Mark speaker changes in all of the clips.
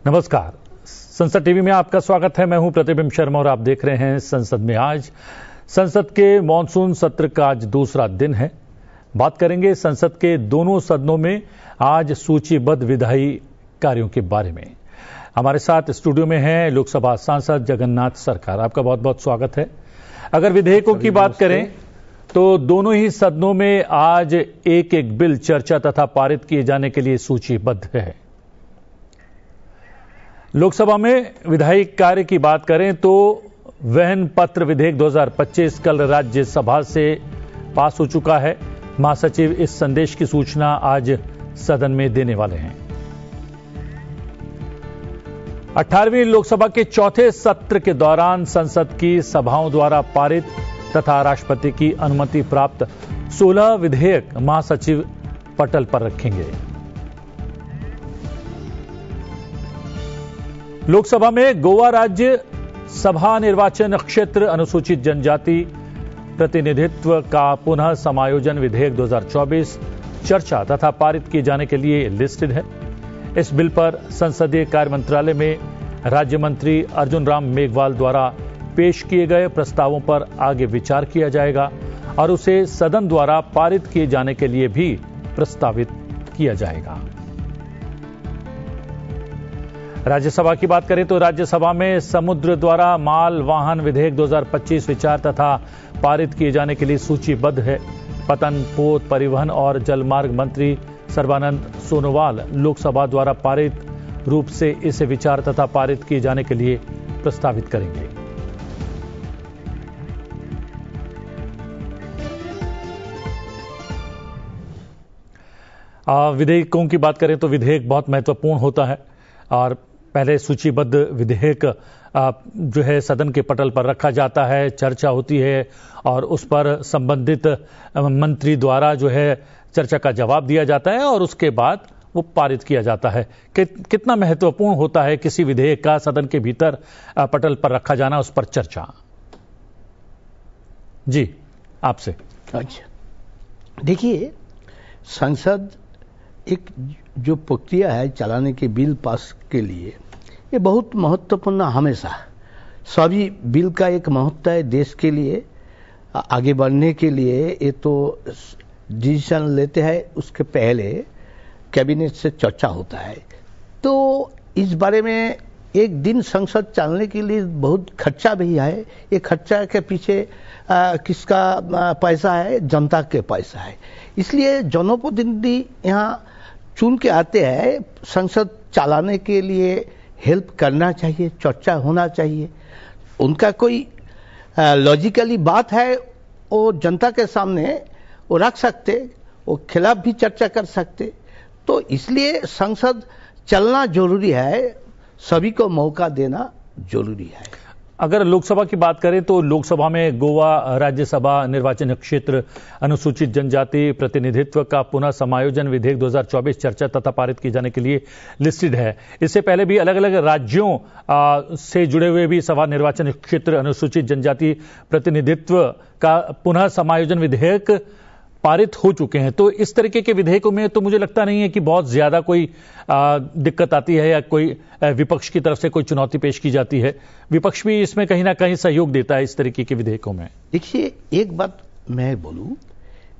Speaker 1: नमस्कार, संसद टीवी में आपका स्वागत है। मैं हूं प्रतिबिंब शर्मा और आप देख रहे हैं संसद में आज। संसद के मॉनसून सत्र का आज दूसरा दिन है। बात करेंगे संसद के दोनों सदनों में आज सूचीबद्ध विधायी कार्यों के बारे में। हमारे साथ स्टूडियो में हैं लोकसभा सांसद जगन्नाथ सरकार। आपका बहुत बहुत स्वागत है। अगर विधेयकों की बात करें तो दोनों ही सदनों में आज एक एक बिल चर्चा तथा पारित किए जाने के लिए सूचीबद्ध है। लोकसभा में विधायी कार्य की बात करें तो वहन पत्र विधेयक 2025 कल राज्यसभा से पास हो चुका है। महासचिव इस संदेश की सूचना आज सदन में देने वाले हैं। 18वीं लोकसभा के चौथे सत्र के दौरान संसद की सभाओं द्वारा पारित तथा राष्ट्रपति की अनुमति प्राप्त 16 विधेयक महासचिव पटल पर रखेंगे। लोकसभा में गोवा राज्य सभा निर्वाचन क्षेत्र अनुसूचित जनजाति प्रतिनिधित्व का पुनः समायोजन विधेयक 2024 चर्चा तथा पारित किए जाने के लिए लिस्टेड है। इस बिल पर संसदीय कार्य मंत्रालय में राज्य मंत्री अर्जुन राम मेघवाल द्वारा पेश किए गए प्रस्तावों पर आगे विचार किया जाएगा और उसे सदन द्वारा पारित किए जाने के लिए भी प्रस्तावित किया जाएगा। राज्यसभा की बात करें तो राज्यसभा में समुद्र द्वारा माल वाहन विधेयक 2025 विचार तथा पारित किए जाने के लिए सूचीबद्ध है। पतन, पोत, परिवहन और जलमार्ग मंत्री सर्बानंद सोनोवाल लोकसभा द्वारा पारित रूप से इसे विचार तथा पारित किए जाने के लिए प्रस्तावित करेंगे। विधेयकों की बात करें तो विधेयक बहुत महत्वपूर्ण होता है और पहले सूचीबद्ध विधेयक जो है सदन के पटल पर रखा जाता है, चर्चा होती है और उस पर संबंधित मंत्री द्वारा जो है चर्चा का जवाब दिया जाता है और उसके बाद वो पारित किया जाता है। कितना महत्वपूर्ण होता है किसी विधेयक का सदन के भीतर पटल पर रखा जाना, उस पर चर्चा। जी, आपसे।
Speaker 2: अच्छा, देखिए, संसद एक जो प्रक्रिया है चलाने के बिल पास के लिए, ये बहुत महत्वपूर्ण हमेशा। सभी बिल का एक महत्व है देश के लिए आगे बढ़ने के लिए। ये तो डिसीजन लेते हैं, उसके पहले कैबिनेट से चर्चा होता है। तो इस बारे में एक दिन संसद चलने के लिए बहुत खर्चा भी है। ये खर्चा के पीछे किसका पैसा है? जनता के पैसा है। इसलिए जनप्रतिनिधि यहाँ चुन के आते हैं, संसद चलाने के लिए हेल्प करना चाहिए, चर्चा होना चाहिए। उनका कोई लॉजिकली बात है वो जनता के सामने वो रख सकते, वो खिलाफ भी चर्चा कर सकते। तो इसलिए संसद चलना जरूरी है, सभी को मौका देना जरूरी है।
Speaker 1: अगर लोकसभा की बात करें तो लोकसभा में गोवा राज्यसभा निर्वाचन क्षेत्र अनुसूचित जनजाति प्रतिनिधित्व का पुनः समायोजन विधेयक 2024 चर्चा तथा पारित किए जाने के लिए लिस्टेड है। इससे पहले भी अलग अलग राज्यों से जुड़े हुए भी सभा निर्वाचन क्षेत्र अनुसूचित जनजाति प्रतिनिधित्व का पुनः समायोजन विधेयक पारित हो चुके हैं। तो इस तरीके के विधेयकों में तो मुझे लगता नहीं है कि बहुत ज्यादा कोई दिक्कत आती है या कोई विपक्ष की तरफ से कोई चुनौती पेश की जाती है। विपक्ष भी इसमें कहीं ना कहीं सहयोग देता है इस तरीके के विधेयकों में।
Speaker 2: देखिए, एक बात मैं बोलूं,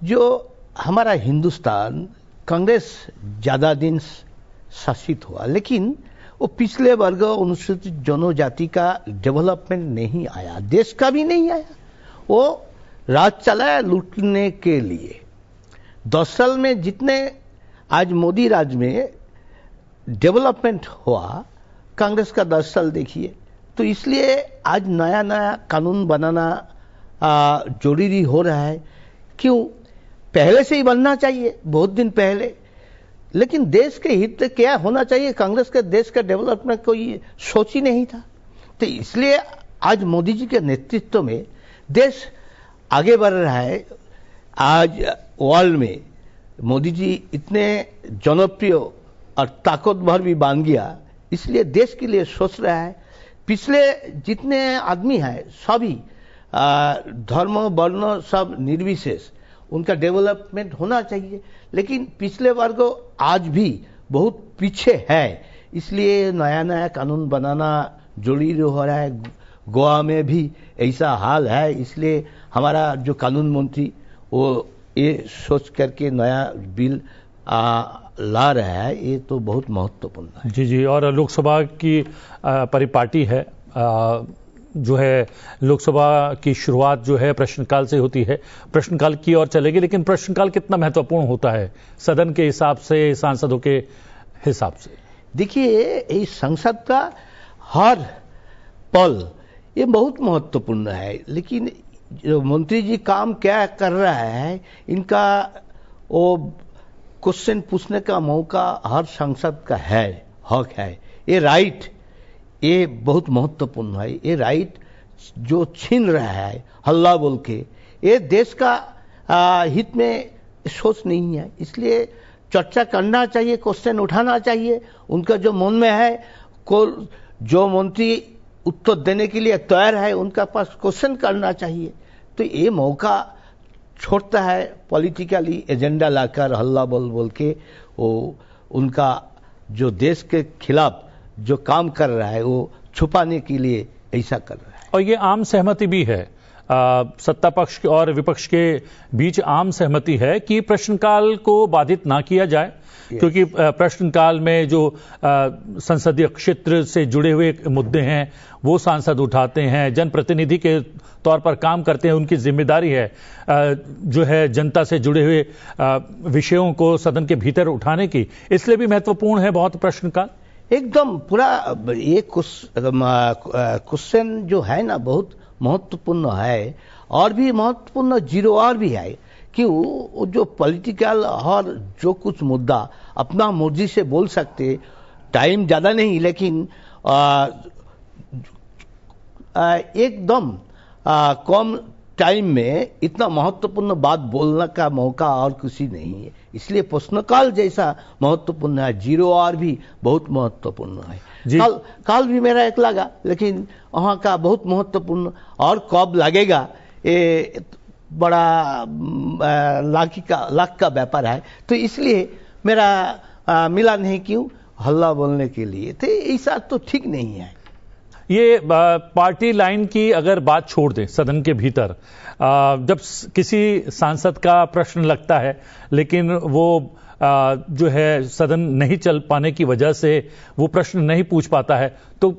Speaker 2: जो हमारा हिंदुस्तान कांग्रेस ज्यादा दिन शासित हुआ, लेकिन वो पिछले वर्ग अनुसूचित जनजाति का डेवलपमेंट नहीं आया, देश का भी नहीं आया। वो राज चलाया लूटने के लिए। 10 साल में जितने आज मोदी राज में डेवलपमेंट हुआ, कांग्रेस का 10 साल देखिए। तो इसलिए आज नया नया कानून बनाना जरूरी हो रहा है। क्यों? पहले से ही बनना चाहिए, बहुत दिन पहले। लेकिन देश के हित क्या होना चाहिए, कांग्रेस के देश का डेवलपमेंट कोई सोच ही नहीं था। तो इसलिए आज मोदी जी के नेतृत्व में देश आगे बढ़ रहा है। आज वर्ल्ड में मोदी जी इतने जनप्रिय और ताकतवर भी बन गया, इसलिए देश के लिए सोच रहा है। पिछले जितने आदमी हैं सभी धर्म वर्ण सब निर्विशेष उनका डेवलपमेंट होना चाहिए। लेकिन पिछले वर्ग आज भी बहुत पीछे है। इसलिए नया नया कानून बनाना जरूरी हो रहा है। गोवा में भी ऐसा हाल है, इसलिए हमारा जो कानून मंत्री वो ये सोच करके नया बिल ला रहा है। ये तो बहुत महत्वपूर्ण है।
Speaker 1: जी जी। और लोकसभा की परिपाटी है, जो है लोकसभा की शुरुआत जो है प्रश्नकाल से होती है, प्रश्नकाल की ओर चलेगी। लेकिन प्रश्नकाल कितना महत्वपूर्ण होता है सदन के हिसाब से, सांसदों के हिसाब से?
Speaker 2: देखिए, इस संसद का हर पल ये बहुत महत्वपूर्ण है। लेकिन जो मंत्री जी काम क्या कर रहा है, इनका वो क्वेश्चन पूछने का मौका हर सांसद का है, हक है। ये राइट, ये बहुत महत्वपूर्ण है। ये राइट जो छीन रहा है हल्ला बोल के, ये देश का हित में सोच नहीं है। इसलिए चर्चा करना चाहिए, क्वेश्चन उठाना चाहिए। उनका जो मन में है, जो मंत्री उत्तर देने के लिए तैयार है, उनका पास क्वेश्चन करना चाहिए। तो ये मौका छोड़ता है पॉलिटिकली एजेंडा लाकर हल्ला बोल के, वो उनका जो देश के खिलाफ जो काम कर रहा है वो छुपाने के लिए ऐसा कर रहा है।
Speaker 1: और ये आम सहमति भी है, सत्ता पक्ष और विपक्ष के बीच आम सहमति है कि प्रश्नकाल को बाधित ना किया जाए, क्योंकि प्रश्नकाल में जो संसदीय क्षेत्र से जुड़े हुए मुद्दे हैं वो सांसद उठाते हैं, जनप्रतिनिधि के तौर पर काम करते हैं, उनकी जिम्मेदारी है जो है जनता से जुड़े हुए विषयों को सदन के भीतर उठाने की। इसलिए भी महत्वपूर्ण है बहुत प्रश्नकाल।
Speaker 2: एकदम पूरा ये क्वेश्चन जो है ना बहुत महत्वपूर्ण है। और भी महत्वपूर्ण जीरो और भी है कि वो जो पॉलिटिकल और जो कुछ मुद्दा अपना मर्जी से बोल सकते, टाइम ज्यादा नहीं, लेकिन एकदम कम टाइम में इतना महत्वपूर्ण बात बोलने का मौका और किसी नहीं है। इसलिए प्रश्नकाल जैसा महत्वपूर्ण है, जीरो आवर भी बहुत महत्वपूर्ण है। काल भी मेरा एक लगा, लेकिन वहां का बहुत महत्वपूर्ण और कब लगेगा ये बड़ा लाख का व्यापार है। तो इसलिए मेरा मिला नहीं, क्यों हल्ला बोलने के लिए। तो ऐसा तो ठीक नहीं है।
Speaker 1: ये पार्टी लाइन की अगर बात छोड़ दें, सदन के भीतर जब किसी सांसद का प्रश्न लगता है लेकिन वो जो है सदन नहीं चल पाने की वजह से वो प्रश्न नहीं पूछ पाता है, तो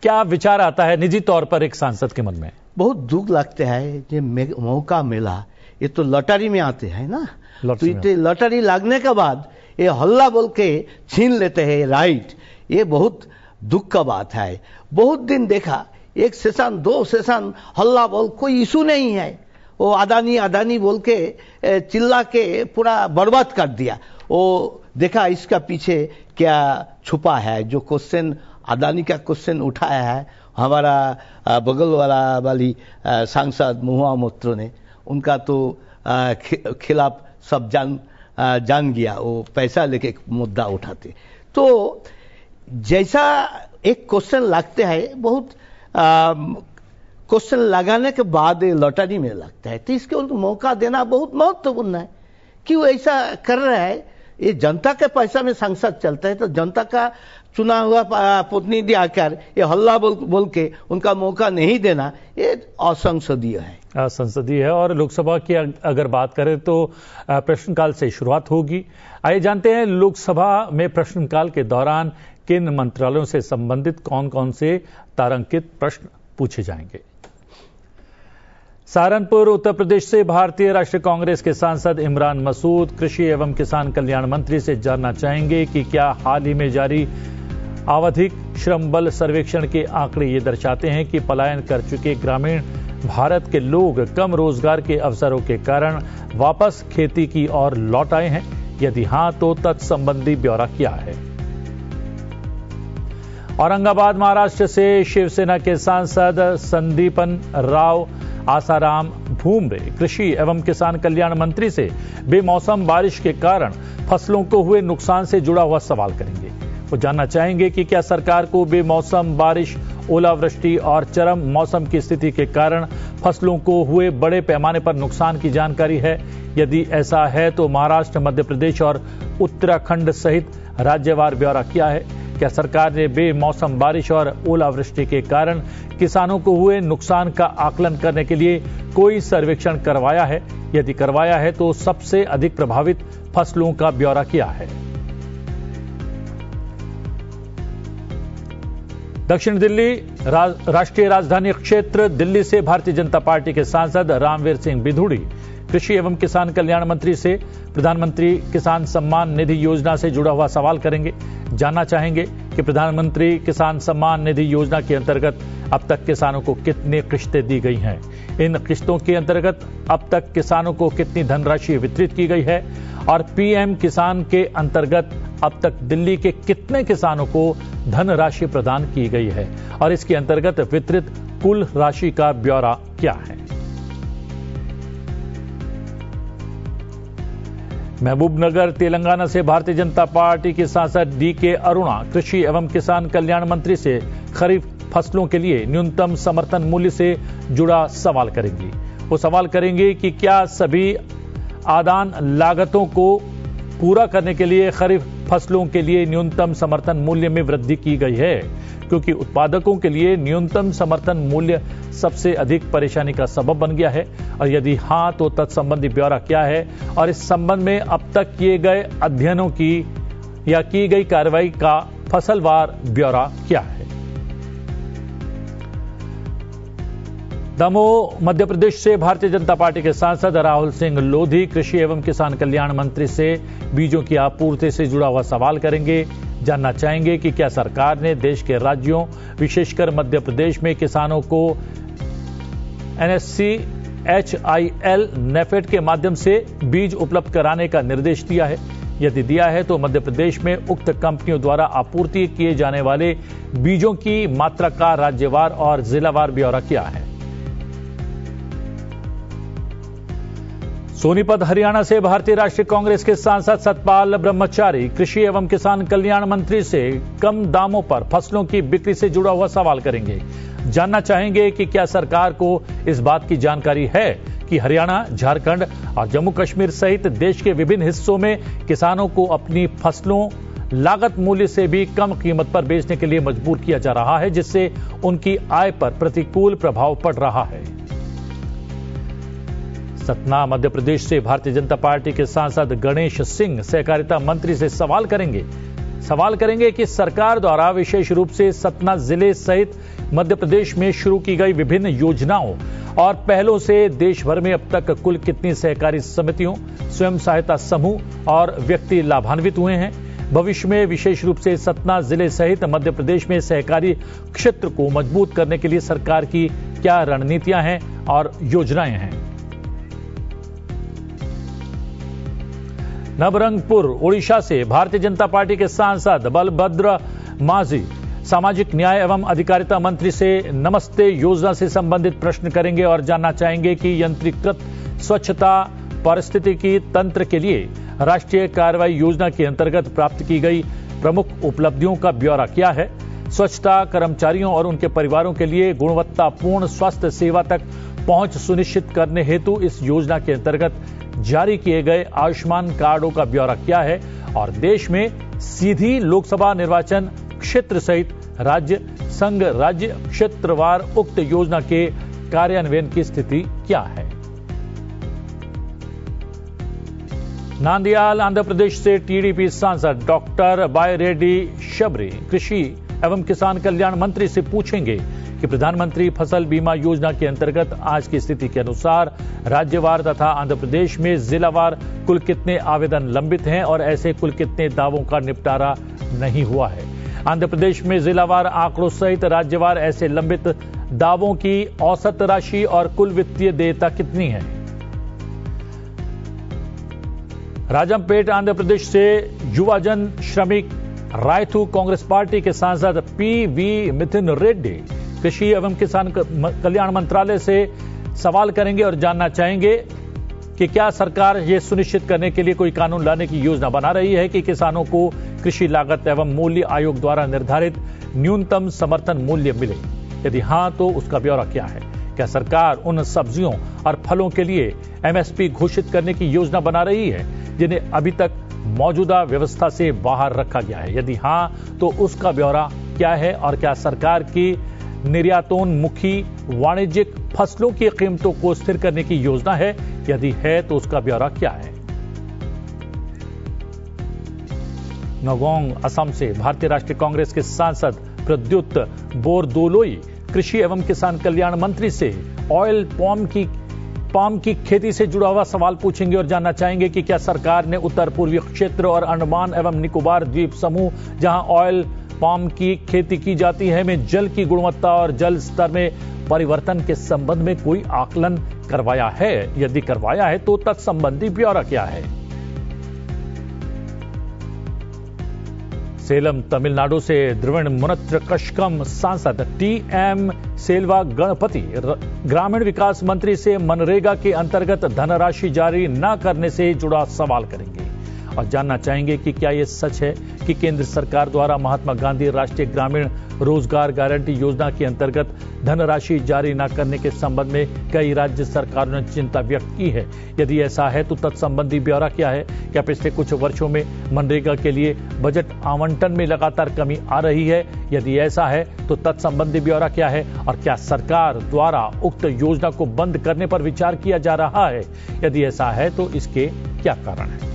Speaker 1: क्या विचार आता है निजी तौर पर एक सांसद के मन में?
Speaker 2: बहुत दुख लगता है कि मौका मिला। ये तो लॉटरी में आते हैं ना, तो ये लॉटरी लगने के बाद ये हल्ला बोल के छीन लेते हैं राइट। ये बहुत दुख का बात है। बहुत दिन देखा, एक सेशन दो सेशन हल्ला बोल, कोई इशू नहीं है। वो अदानी बोल के चिल्ला के पूरा बर्बाद कर दिया। वो देखा इसका पीछे क्या छुपा है। जो क्वेश्चन अदानी का क्वेश्चन उठाया है हमारा बगल वाली सांसद महुआ मोइत्रो ने, उनका तो खिलाफ सब जान गया। वो पैसा लेके मुद्दा उठाते। तो जैसा एक क्वेश्चन लगते हैं, बहुत क्वेश्चन लगाने के बाद लॉटरी में लगता है, तो इसके उनको मौका देना बहुत महत्वपूर्ण है। क्यों ऐसा कर रहा है? ये जनता के पैसा में संसद चलता है, तो जनता का चुना हुआ प्रतिनिधि आकर ये हल्ला बोल के उनका मौका नहीं देना, ये असंसदीय है।
Speaker 1: असंसदीय है। और लोकसभा की अगर बात करें तो प्रश्नकाल से शुरुआत होगी। आइए जानते हैं लोकसभा में प्रश्नकाल के दौरान किन मंत्रालयों से संबंधित कौन कौन से तारांकित प्रश्न पूछे जाएंगे। सहारनपुर उत्तर प्रदेश से भारतीय राष्ट्रीय कांग्रेस के सांसद इमरान मसूद कृषि एवं किसान कल्याण मंत्री से जानना चाहेंगे कि क्या हाल ही में जारी आवधिक श्रम बल सर्वेक्षण के आंकड़े ये दर्शाते हैं कि पलायन कर चुके ग्रामीण भारत के लोग कम रोजगार के अवसरों के कारण वापस खेती की ओर लौट आए हैं। यदि हां तो तत्संबंधी ब्यौरा क्या है। औरंगाबाद महाराष्ट्र से शिवसेना के सांसद संदीपन राव आसाराम भूमरे कृषि एवं किसान कल्याण मंत्री से बेमौसम बारिश के कारण फसलों को हुए नुकसान से जुड़ा हुआ सवाल करेंगे। वो जानना चाहेंगे कि क्या सरकार को बेमौसम बारिश, ओलावृष्टि और चरम मौसम की स्थिति के कारण फसलों को हुए बड़े पैमाने पर नुकसान की जानकारी है। यदि ऐसा है तो महाराष्ट्र, मध्य प्रदेश और उत्तराखंड सहित राज्यवार ब्यौरा क्या है। क्या सरकार ने बेमौसम बारिश और ओलावृष्टि के कारण किसानों को हुए नुकसान का आकलन करने के लिए कोई सर्वेक्षण करवाया है? यदि करवाया है तो सबसे अधिक प्रभावित फसलों का ब्यौरा किया है? दक्षिण दिल्ली राष्ट्रीय राजधानी क्षेत्र दिल्ली से भारतीय जनता पार्टी के सांसद रामवीर सिंह बिधूड़ी कृषि एवं किसान कल्याण मंत्री से प्रधानमंत्री किसान सम्मान निधि योजना से जुड़ा हुआ सवाल करेंगे। जानना चाहेंगे कि प्रधानमंत्री किसान सम्मान निधि योजना के अंतर्गत अब तक किसानों को कितनी किश्तें दी गई हैं, इन किश्तों के अंतर्गत अब तक किसानों को कितनी धनराशि वितरित की गई है और पीएम किसान के अंतर्गत अब तक दिल्ली के कितने किसानों को धनराशि प्रदान की गई है और इसके अंतर्गत वितरित कुल राशि का ब्यौरा क्या है। महबूबनगर तेलंगाना से भारतीय जनता पार्टी के सांसद डीके अरुणा कृषि एवं किसान कल्याण मंत्री से खरीफ फसलों के लिए न्यूनतम समर्थन मूल्य से जुड़ा सवाल करेंगी। वो सवाल करेंगे कि क्या सभी आदान लागतों को पूरा करने के लिए खरीफ फसलों के लिए न्यूनतम समर्थन मूल्य में वृद्धि की गई है, क्योंकि उत्पादकों के लिए न्यूनतम समर्थन मूल्य सबसे अधिक परेशानी का सबब बन गया है और यदि हां तो तत्संबंधी ब्यौरा क्या है और इस संबंध में अब तक किए गए अध्ययनों की या की गई कार्रवाई का फसलवार ब्यौरा क्या है। दमोह मध्य प्रदेश से भारतीय जनता पार्टी के सांसद राहुल सिंह लोधी कृषि एवं किसान कल्याण मंत्री से बीजों की आपूर्ति से जुड़ा हुआ सवाल करेंगे। जानना चाहेंगे कि क्या सरकार ने देश के राज्यों विशेषकर मध्य प्रदेश में किसानों को एनएससी HIL नेफेड के माध्यम से बीज उपलब्ध कराने का निर्देश दिया है। यदि दिया है तो मध्य प्रदेश में उक्त कंपनियों द्वारा आपूर्ति किए जाने वाले बीजों की मात्रा का राज्यवार और जिलावार ब्यौरा क्या है। सोनीपत हरियाणा से भारतीय राष्ट्रीय कांग्रेस के सांसद सतपाल ब्रह्मचारी कृषि एवं किसान कल्याण मंत्री से कम दामों पर फसलों की बिक्री से जुड़ा हुआ सवाल करेंगे। जानना चाहेंगे कि क्या सरकार को इस बात की जानकारी है कि हरियाणा, झारखंड और जम्मू कश्मीर सहित देश के विभिन्न हिस्सों में किसानों को अपनी फसलों लागत मूल्य से भी कम कीमत पर बेचने के लिए मजबूर किया जा रहा है, जिससे उनकी आय पर प्रतिकूल प्रभाव पड़ रहा है। सतना मध्य प्रदेश से भारतीय जनता पार्टी के सांसद गणेश सिंह सहकारिता मंत्री से सवाल करेंगे कि सरकार द्वारा विशेष रूप से सतना जिले सहित मध्य प्रदेश में शुरू की गई विभिन्न योजनाओं और पहलों से देश भर में अब तक कुल कितनी सहकारी समितियों, स्वयं सहायता समूह और व्यक्ति लाभान्वित हुए हैं। भविष्य में विशेष रूप से सतना जिले सहित मध्य प्रदेश में सहकारी क्षेत्र को मजबूत करने के लिए सरकार की क्या रणनीतियां हैं और योजनाएं हैं। नवरंगपुर ओडिशा से भारतीय जनता पार्टी के सांसद बलभद्र माझी सामाजिक न्याय एवं अधिकारिता मंत्री से नमस्ते योजना से संबंधित प्रश्न करेंगे और जानना चाहेंगे कि यंत्रीकृत स्वच्छता पारिस्थितिकी तंत्र के लिए राष्ट्रीय कार्रवाई योजना के अंतर्गत प्राप्त की गई प्रमुख उपलब्धियों का ब्यौरा क्या है। स्वच्छता कर्मचारियों और उनके परिवारों के लिए गुणवत्तापूर्ण स्वास्थ्य सेवा तक पहुंच सुनिश्चित करने हेतु इस योजना के अंतर्गत जारी किए गए आयुष्मान कार्डों का ब्यौरा क्या है और देश में सीधी लोकसभा निर्वाचन क्षेत्र सहित राज्य, संघ राज्य क्षेत्रवार उक्त योजना के कार्यान्वयन की स्थिति क्या है। नांदयाल आंध्र प्रदेश से टीडीपी सांसद डॉक्टर बायरेड्डी शबरी कृषि एवं किसान कल्याण मंत्री से पूछेंगे कि प्रधानमंत्री फसल बीमा योजना के अंतर्गत आज की स्थिति के अनुसार राज्यवार तथा आंध्र प्रदेश में जिलावार कुल कितने आवेदन लंबित हैं और ऐसे कुल कितने दावों का निपटारा नहीं हुआ है। आंध्र प्रदेश में जिलावार आंकड़ों सहित राज्यवार ऐसे लंबित दावों की औसत राशि और कुल वित्तीय देयता कितनी है। राजमपेट आंध्र प्रदेश से युवाजन श्रमिक रायथू कांग्रेस पार्टी के सांसद PV मिथुन रेड्डी कृषि एवं किसान कल्याण मंत्रालय से सवाल करेंगे और जानना चाहेंगे कि क्या सरकार ये सुनिश्चित करने के लिए कोई कानून लाने की योजना बना रही है कि किसानों को कृषि लागत एवं मूल्य आयोग द्वारा निर्धारित न्यूनतम समर्थन मूल्य मिले। यदि हां तो उसका ब्यौरा क्या है। क्या सरकार उन सब्जियों और फलों के लिए MSP घोषित करने की योजना बना रही है जिन्हें अभी तक मौजूदा व्यवस्था से बाहर रखा गया है? यदि हां, तो उसका ब्यौरा क्या है? और क्या सरकार की निर्यातोन्मुखी वाणिज्यिक फसलों की कीमतों को स्थिर करने की योजना है? यदि है तो उसका ब्यौरा क्या है? नगोंग असम से भारतीय राष्ट्रीय कांग्रेस के सांसद प्रद्युत बोरदोलोई कृषि एवं किसान कल्याण मंत्री से ऑयल पाम की खेती से जुड़ा हुआ सवाल पूछेंगे और जानना चाहेंगे कि क्या सरकार ने उत्तर पूर्वी क्षेत्र और अंडमान एवं निकोबार द्वीप समूह, जहां ऑयल पाम की खेती की जाती है, में जल की गुणवत्ता और जल स्तर में परिवर्तन के संबंध में कोई आकलन करवाया है? यदि करवाया है तो तत्संबंधी ब्यौरा क्या है? सेलम तमिलनाडु से द्रविण मुनत्र कशकम सांसद टीएम सेल्वा गणपति ग्रामीण विकास मंत्री से मनरेगा के अंतर्गत धनराशि जारी न करने से जुड़ा सवाल करेंगे और जानना चाहेंगे कि क्या यह सच है कि केंद्र सरकार द्वारा महात्मा गांधी राष्ट्रीय ग्रामीण रोजगार गारंटी योजना के अंतर्गत धनराशि जारी न करने के संबंध में कई राज्य सरकारों ने चिंता व्यक्त की है। यदि ऐसा है तो तत्संबंधी ब्यौरा क्या है? क्या पिछले कुछ वर्षों में मनरेगा के लिए बजट आवंटन में लगातार कमी आ रही है? यदि ऐसा है तो तत्संबंधी ब्यौरा क्या है? और क्या सरकार द्वारा उक्त योजना को बंद करने पर विचार किया जा रहा है? यदि ऐसा है तो इसके क्या कारण है?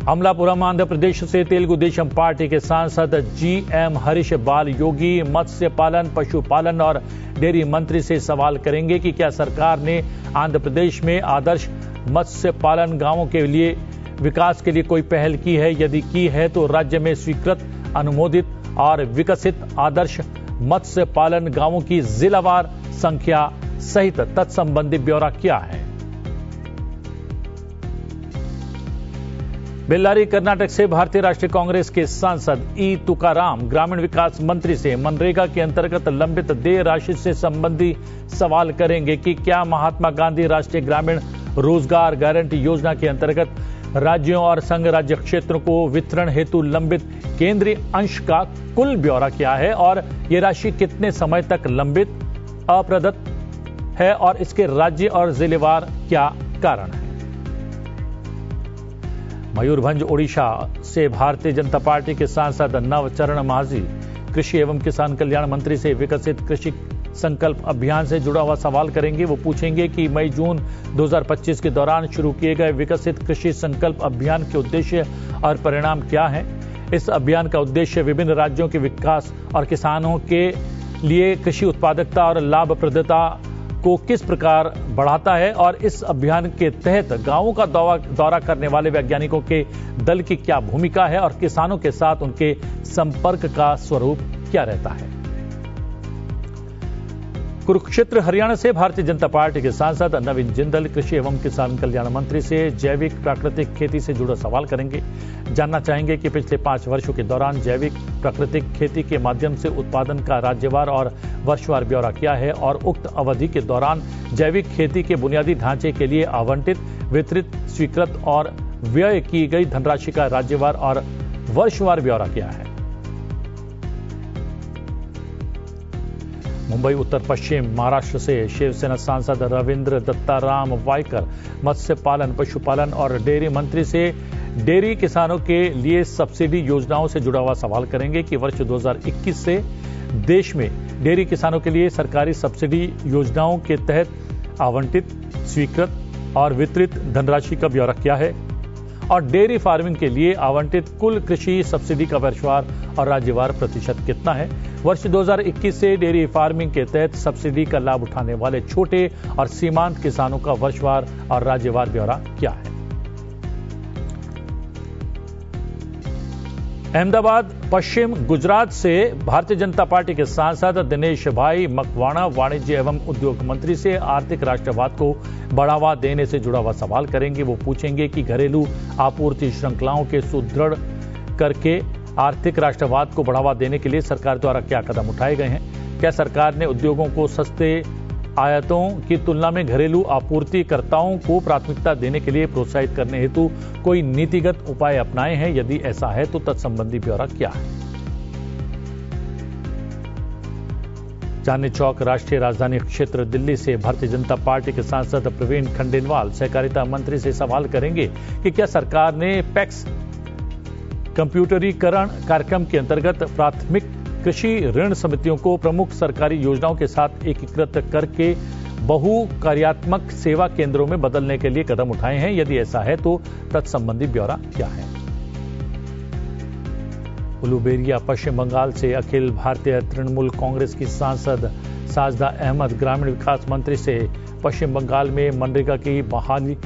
Speaker 1: अमलापुरम आंध्र प्रदेश से तेलुगु देशम पार्टी के सांसद जीएम हरीश बाल योगी मत्स्य पालन, पशुपालन और डेयरी मंत्री से सवाल करेंगे कि क्या सरकार ने आंध्र प्रदेश में आदर्श मत्स्य पालन गांवों के लिए विकास के लिए कोई पहल की है? यदि की है तो राज्य में स्वीकृत, अनुमोदित और विकसित आदर्श मत्स्य पालन गांवों की जिलावार संख्या सहित तत्संबंधी ब्यौरा क्या है? बेल्लारी कर्नाटक से भारतीय राष्ट्रीय कांग्रेस के सांसद ई तुकाराम ग्रामीण विकास मंत्री से मनरेगा के अंतर्गत लंबित देय राशि से संबंधी सवाल करेंगे कि क्या महात्मा गांधी राष्ट्रीय ग्रामीण रोजगार गारंटी योजना के अंतर्गत राज्यों और संघ राज्य क्षेत्रों को वितरण हेतु लंबित केंद्रीय अंश का कुल ब्यौरा क्या है और ये राशि कितने समय तक लंबित अप्रदत्त है और इसके राज्य और जिलेवार क्या कारण है? मयूरभंज ओडिशा से भारतीय जनता पार्टी के सांसद नवचरण माझी कृषि एवं किसान कल्याण मंत्री से विकसित कृषि संकल्प अभियान से जुड़ा हुआ सवाल करेंगे। वो पूछेंगे कि मई जून 2025 के दौरान शुरू किए गए विकसित कृषि संकल्प अभियान के उद्देश्य और परिणाम क्या है। इस अभियान का उद्देश्य विभिन्न राज्यों के विकास और किसानों के लिए कृषि उत्पादकता और लाभप्रदता को किस प्रकार बढ़ाता है और इस अभियान के तहत गांवों का दौरा करने वाले वैज्ञानिकों के दल की क्या भूमिका है और किसानों के साथ उनके संपर्क का स्वरूप क्या रहता है। कुरुक्षेत्र हरियाणा से भारतीय जनता पार्टी के सांसद नवीन जिंदल कृषि एवं किसान कल्याण मंत्री से जैविक प्राकृतिक खेती से जुड़ा सवाल करेंगे। जानना चाहेंगे कि पिछले 5 वर्षों के दौरान जैविक प्राकृतिक खेती के माध्यम से उत्पादन का राज्यवार और वर्षवार ब्यौरा क्या है और उक्त अवधि के दौरान जैविक खेती के बुनियादी ढांचे के लिए आवंटित, वितरित, स्वीकृत और व्यय की गई धनराशि का राज्यवार और वर्षवार ब्यौरा क्या है। मुंबई उत्तर पश्चिम महाराष्ट्र से शिवसेना सांसद रविंद्र दत्ताराम वायकर मत्स्य पालन, पशुपालन और डेयरी मंत्री से डेयरी किसानों के लिए सब्सिडी योजनाओं से जुड़ा हुआ सवाल करेंगे कि वर्ष 2021 से देश में डेयरी किसानों के लिए सरकारी सब्सिडी योजनाओं के तहत आवंटित, स्वीकृत और वितरित धनराशि का ब्यौरा क्या है और डेयरी फार्मिंग के लिए आवंटित कुल कृषि सब्सिडी का वर्षवार और राज्यवार प्रतिशत कितना है। वर्ष 2021 से डेयरी फार्मिंग के तहत सब्सिडी का लाभ उठाने वाले छोटे और सीमांत किसानों का वर्षवार और राज्यवार ब्यौरा क्या है। अहमदाबाद पश्चिम गुजरात से भारतीय जनता पार्टी के सांसद दिनेश भाई मकवाणा वाणिज्य एवं उद्योग मंत्री से आर्थिक राष्ट्रवाद को बढ़ावा देने से जुड़ा हुआ सवाल करेंगे। वो पूछेंगे कि घरेलू आपूर्ति श्रृंखलाओं के सुदृढ़ करके आर्थिक राष्ट्रवाद को बढ़ावा देने के लिए सरकार द्वारा क्या कदम उठाए गए हैं। क्या सरकार ने उद्योगों को सस्ते आयातों की तुलना में घरेलू आपूर्तिकर्ताओं को प्राथमिकता देने के लिए प्रोत्साहित करने हेतु कोई नीतिगत उपाय अपनाए हैं? यदि ऐसा है तो तत्संबंधी ब्यौरा क्या है। चांदनी चौक राष्ट्रीय राजधानी क्षेत्र दिल्ली से भारतीय जनता पार्टी के सांसद प्रवीण खंडेलवाल सहकारिता मंत्री से सवाल करेंगे कि क्या सरकार ने पैक्स कंप्यूटरीकरण कार्यक्रम के अंतर्गत प्राथमिक कृषि ऋण समितियों को प्रमुख सरकारी योजनाओं के साथ एकीकृत करके बहु कार्यात्मक सेवा केंद्रों में बदलने के लिए कदम उठाए हैं। यदि ऐसा है तो तत्संबंधी ब्यौरा क्या है। उलूबेरिया पश्चिम बंगाल से अखिल भारतीय तृणमूल कांग्रेस की सांसद साजदा अहमद ग्रामीण विकास मंत्री से पश्चिम बंगाल में मनरेगा की बहाली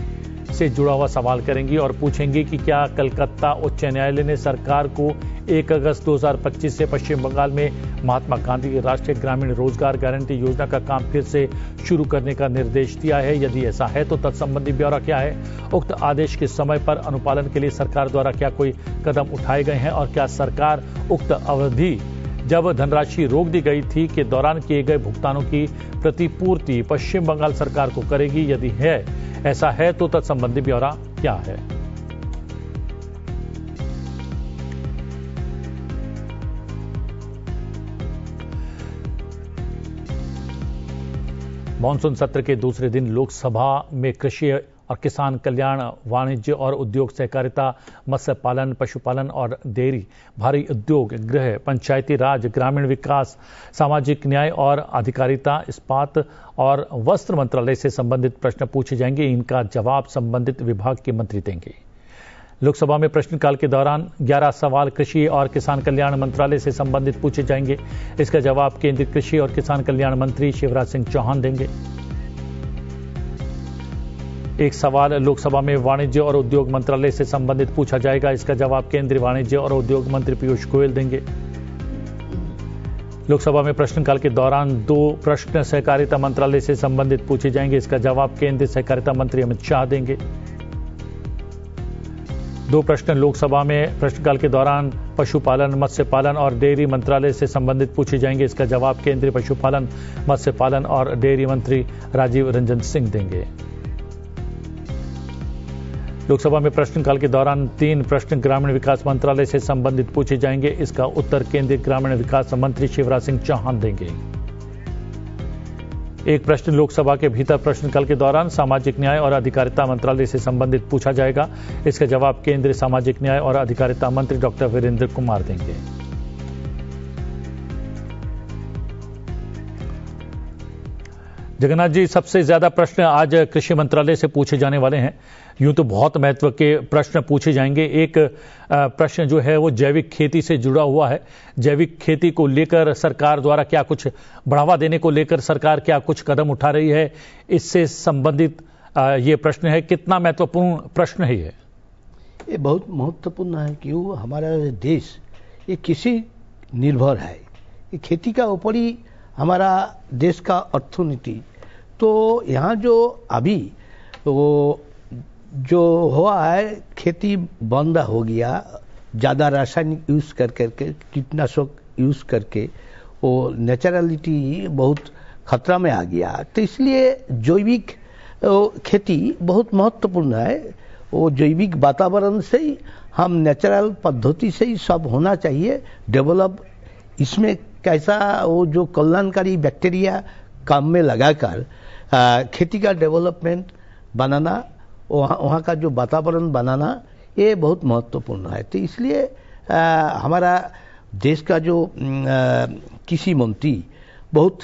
Speaker 1: से जुड़ा हुआ सवाल करेंगी और पूछेंगी कि क्या कलकत्ता उच्च न्यायालय ने सरकार को 1 अगस्त 2025 से पश्चिम बंगाल में महात्मा गांधी राष्ट्रीय ग्रामीण रोजगार गारंटी योजना का काम फिर से शुरू करने का निर्देश दिया है। यदि ऐसा है तो तत्संबंधी ब्यौरा क्या है। उक्त आदेश के समय पर अनुपालन के लिए सरकार द्वारा क्या कोई कदम उठाए गए हैं और क्या सरकार उक्त अवधि जब धनराशि रोक दी गई थी के दौरान किए गए भुगतानों की प्रतिपूर्ति पश्चिम बंगाल सरकार को करेगी। यदि ऐसा है तो तत्संबंधी ब्यौरा क्या है। मॉनसून सत्र के दूसरे दिन लोकसभा में कृषि और किसान कल्याण, वाणिज्य और उद्योग, सहकारिता, मत्स्य पालन, पशुपालन और डेयरी, भारी उद्योग, गृह, पंचायती राज, ग्रामीण विकास, सामाजिक न्याय और अधिकारिता, इस्पात और वस्त्र मंत्रालय से संबंधित प्रश्न पूछे जाएंगे। इनका जवाब संबंधित विभाग के मंत्री देंगे। लोकसभा में प्रश्नकाल के दौरान 11 सवाल कृषि और किसान कल्याण मंत्रालय से संबंधित पूछे जाएंगे। इसका जवाब केंद्रीय कृषि और किसान कल्याण मंत्री शिवराज सिंह चौहान देंगे। एक सवाल लोकसभा में वाणिज्य और उद्योग मंत्रालय से संबंधित पूछा जाएगा। इसका जवाब केंद्रीय वाणिज्य और उद्योग मंत्री पीयूष गोयल देंगे। लोकसभा में प्रश्नकाल के दौरान 2 प्रश्न सहकारिता मंत्रालय से संबंधित पूछे जाएंगे। इसका जवाब केंद्रीय सहकारिता मंत्री अमित शाह देंगे। 2 प्रश्न लोकसभा में प्रश्नकाल के दौरान पशुपालन, मत्स्य पालन और डेयरी मंत्रालय से संबंधित पूछे जाएंगे। इसका जवाब केंद्रीय पशुपालन, मत्स्य पालन और डेयरी मंत्री राजीव रंजन सिंह देंगे। लोकसभा में प्रश्नकाल के दौरान 3 प्रश्न ग्रामीण विकास मंत्रालय से संबंधित पूछे जाएंगे। इसका उत्तर केंद्रीय ग्रामीण विकास मंत्री शिवराज सिंह चौहान देंगे। एक प्रश्न लोकसभा के भीतर प्रश्नकाल के दौरान सामाजिक न्याय और अधिकारिता मंत्रालय से संबंधित पूछा जाएगा। इसका जवाब केंद्रीय सामाजिक न्याय और अधिकारिता मंत्री डॉक्टर वीरेंद्र कुमार देंगे। जगन्नाथ जी, सबसे ज्यादा प्रश्न आज कृषि मंत्रालय से पूछे जाने वाले हैं। यूं तो बहुत महत्व के प्रश्न पूछे जाएंगे। एक प्रश्न जो है वो जैविक खेती से जुड़ा हुआ है। जैविक खेती को लेकर सरकार द्वारा क्या कुछ बढ़ावा देने को लेकर सरकार क्या कुछ कदम उठा रही है, इससे संबंधित ये प्रश्न है। कितना महत्वपूर्ण प्रश्न है
Speaker 2: ये बहुत महत्वपूर्ण है क्यों हमारा देश ये कृषि निर्भर है। ये खेती का ऊपर ही हमारा देश का अर्थनीति। तो यहाँ जो अभी वो जो हुआ है खेती बंद हो गया, ज़्यादा रासायनिक यूज़ करके कीटनाशक यूज़ करके वो नेचुरलिटी बहुत खतरा में आ गया। तो इसलिए जैविक खेती बहुत महत्वपूर्ण है। वो जैविक वातावरण से ही हम नेचुरल पद्धति से ही सब होना चाहिए डेवलप। इसमें कैसा वो जो कल्याणकारी बैक्टीरिया काम में लगाकर खेती का डेवलपमेंट बनाना, वहाँ का जो वातावरण बनाना, ये बहुत महत्वपूर्ण है। तो इसलिए हमारा देश का जो कृषि मंत्री बहुत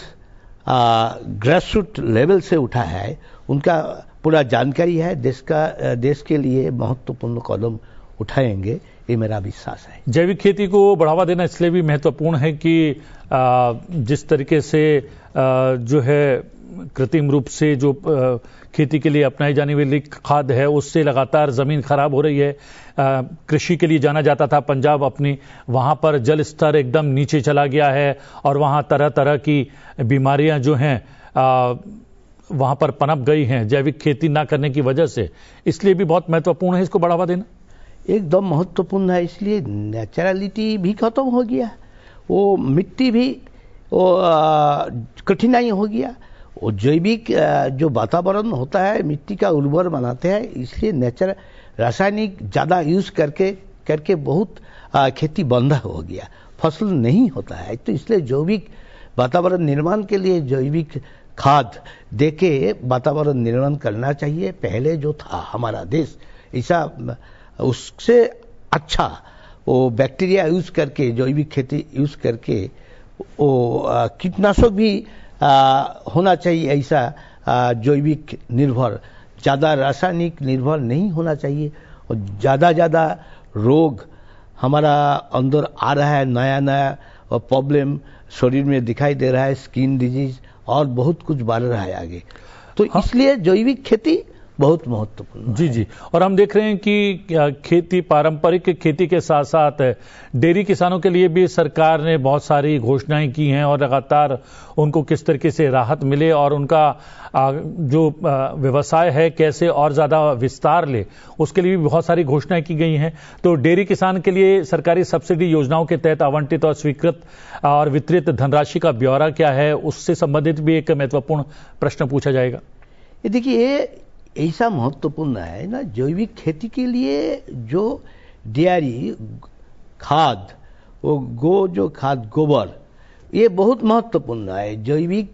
Speaker 2: ग्रासरूट लेवल से उठा है, उनका पूरा जानकारी है। देश के लिए महत्वपूर्ण कदम उठाएंगे, ये मेरा विश्वास है।
Speaker 1: जैविक खेती को बढ़ावा देना इसलिए भी महत्वपूर्ण है कि जिस तरीके से जो है कृत्रिम रूप से जो खेती के लिए अपनाई जाने वाली खाद है, उससे लगातार जमीन खराब हो रही है। कृषि के लिए जाना जाता था पंजाब अपनी, वहां पर जल स्तर एकदम नीचे चला गया है और वहां तरह तरह की बीमारियां जो हैं वहां पर पनप गई हैं जैविक खेती ना करने की वजह से। इसलिए भी बहुत महत्वपूर्ण है इसको बढ़ावा देना।
Speaker 2: एकदम महत्वपूर्ण है। इसलिए नेचुरलिटी भी खत्म हो गया, वो मिट्टी भी वो कठिनाई हो गया। वो जैविक जो वातावरण होता है मिट्टी का उर्वर बनाते हैं। इसलिए नेचर रासायनिक ज़्यादा यूज़ करके बहुत खेती बंद हो गया, फसल नहीं होता है। तो इसलिए जैविक वातावरण निर्माण के लिए जैविक खाद देके वातावरण निर्माण करना चाहिए। पहले जो था हमारा देश ऐसा, उससे अच्छा वो बैक्टीरिया यूज करके, जैविक खेती यूज करके, वो कीटनाशक भी होना चाहिए। ऐसा जैविक निर्भर, ज़्यादा रासायनिक निर्भर नहीं होना चाहिए। और ज़्यादा रोग हमारा अंदर आ रहा है, नया नया प्रॉब्लम शरीर में दिखाई दे रहा है, स्किन डिजीज और बहुत कुछ बढ़ रहा है आगे। तो हाँ, इसलिए जैविक खेती बहुत महत्वपूर्ण
Speaker 1: जी
Speaker 2: है।
Speaker 1: जी। और हम देख रहे हैं कि खेती, पारंपरिक खेती के साथ साथ डेयरी किसानों के लिए भी सरकार ने बहुत सारी घोषणाएं की हैं और लगातार उनको किस तरीके से राहत मिले और उनका जो व्यवसाय है कैसे और ज्यादा विस्तार ले, उसके लिए भी बहुत सारी घोषणाएं की गई हैं। तो डेयरी किसान के लिए सरकारी सब्सिडी योजनाओं के तहत आवंटित और स्वीकृत और वितरित धनराशि का ब्यौरा क्या है, उससे संबंधित भी एक महत्वपूर्ण प्रश्न पूछा जाएगा।
Speaker 2: ये देखिए, ऐसा महत्वपूर्ण है ना, जैविक खेती के लिए जो डेयरी खाद, वो जो खाद गोबर, ये बहुत महत्वपूर्ण है। जैविक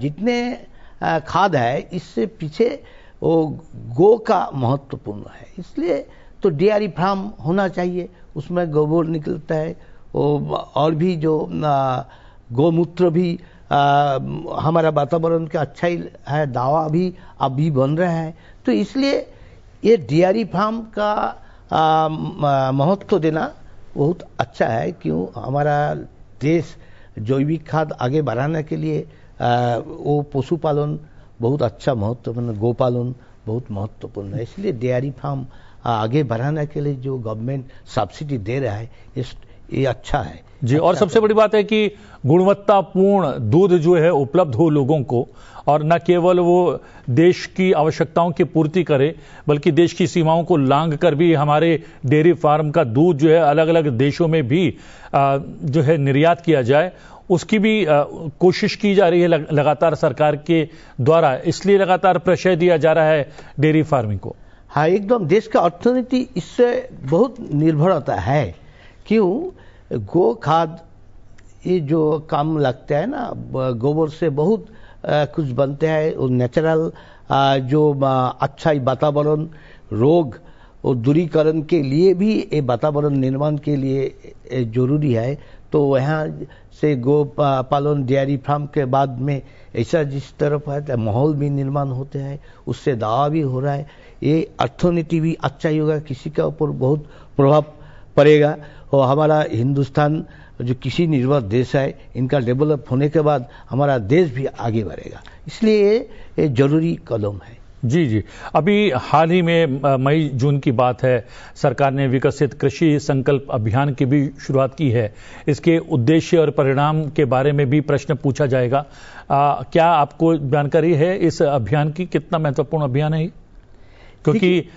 Speaker 2: जितने खाद है, इससे पीछे वो गो का महत्वपूर्ण है। इसलिए तो डेयरी फार्म होना चाहिए, उसमें गोबर निकलता है, और भी जो गौमूत्र भी हमारा वातावरण का अच्छा ही है, दावा भी अभी बन रहा है। तो इसलिए ये डेयरी फार्म का महत्व देना बहुत अच्छा है। क्यों, हमारा देश जैविक खाद आगे बढ़ाने के लिए वो पशुपालन बहुत अच्छा महत्वपूर्ण, गोपालन बहुत महत्वपूर्ण है। इसलिए डेयरी फार्म आगे बढ़ाने के लिए जो गवर्नमेंट सब्सिडी दे रहा है, ये अच्छा है
Speaker 1: जी। और सबसे बड़ी बात है कि गुणवत्तापूर्ण दूध जो है उपलब्ध हो लोगों को, और न केवल वो देश की आवश्यकताओं की पूर्ति करे, बल्कि देश की सीमाओं को लांघ कर भी हमारे डेयरी फार्म का दूध जो है अलग अलग देशों में भी जो है निर्यात किया जाए, उसकी भी कोशिश की जा रही है लगातार सरकार के द्वारा। इसलिए लगातार प्रेशर दिया जा रहा है डेयरी फार्मिंग को।
Speaker 2: हाँ, एकदम देश का अर्थनीति इससे बहुत निर्भर होता है। क्यों, गो खाद ये जो काम लगता है ना, गोबर से बहुत कुछ बनते हैं, और नेचुरल जो अच्छा वातावरण, रोग और दूरीकरण के लिए भी ये वातावरण निर्माण के लिए जरूरी है। तो वहाँ से गो पालन, डेयरी फार्म के बाद में ऐसा जिस तरफ है माहौल भी निर्माण होते हैं, उससे दावा भी हो रहा है, ये अर्थनीति भी अच्छा ही होगा, किसी के ऊपर बहुत प्रभाव पड़ेगा। और हमारा हिंदुस्तान जो कृषि निर्भर देश है, इनका डेवलप होने के बाद हमारा देश भी आगे बढ़ेगा। इसलिए ये जरूरी कदम है।
Speaker 1: जी जी। अभी हाल ही में मई जून की बात है, सरकार ने विकसित कृषि संकल्प अभियान की भी शुरुआत की है। इसके उद्देश्य और परिणाम के बारे में भी प्रश्न पूछा जाएगा। क्या आपको जानकारी है इस अभियान की, कितना महत्वपूर्ण अभियान है? क्योंकि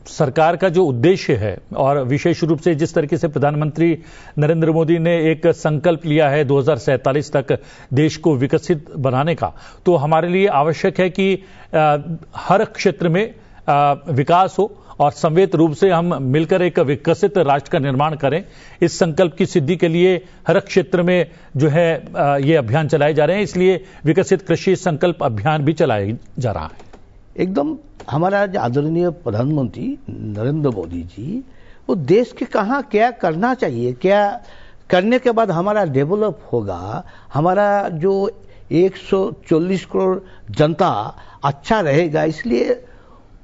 Speaker 1: सरकार का जो उद्देश्य है, और विशेष रूप से जिस तरीके से प्रधानमंत्री नरेंद्र मोदी ने एक संकल्प लिया है 2047 तक देश को विकसित बनाने का, तो हमारे लिए आवश्यक है कि हर क्षेत्र में विकास हो और संवेद रूप से हम मिलकर एक विकसित राष्ट्र का निर्माण करें। इस संकल्प की सिद्धि के लिए हर क्षेत्र में जो है ये अभियान चलाए जा रहे हैं, इसलिए विकसित कृषि संकल्प अभियान भी चलाया जा रहा है।
Speaker 2: एकदम हमारा आदरणीय प्रधानमंत्री नरेंद्र मोदी जी, वो देश के कहाँ क्या करना चाहिए, क्या करने के बाद हमारा डेवलप होगा, हमारा जो 140 करोड़ जनता अच्छा रहेगा, इसलिए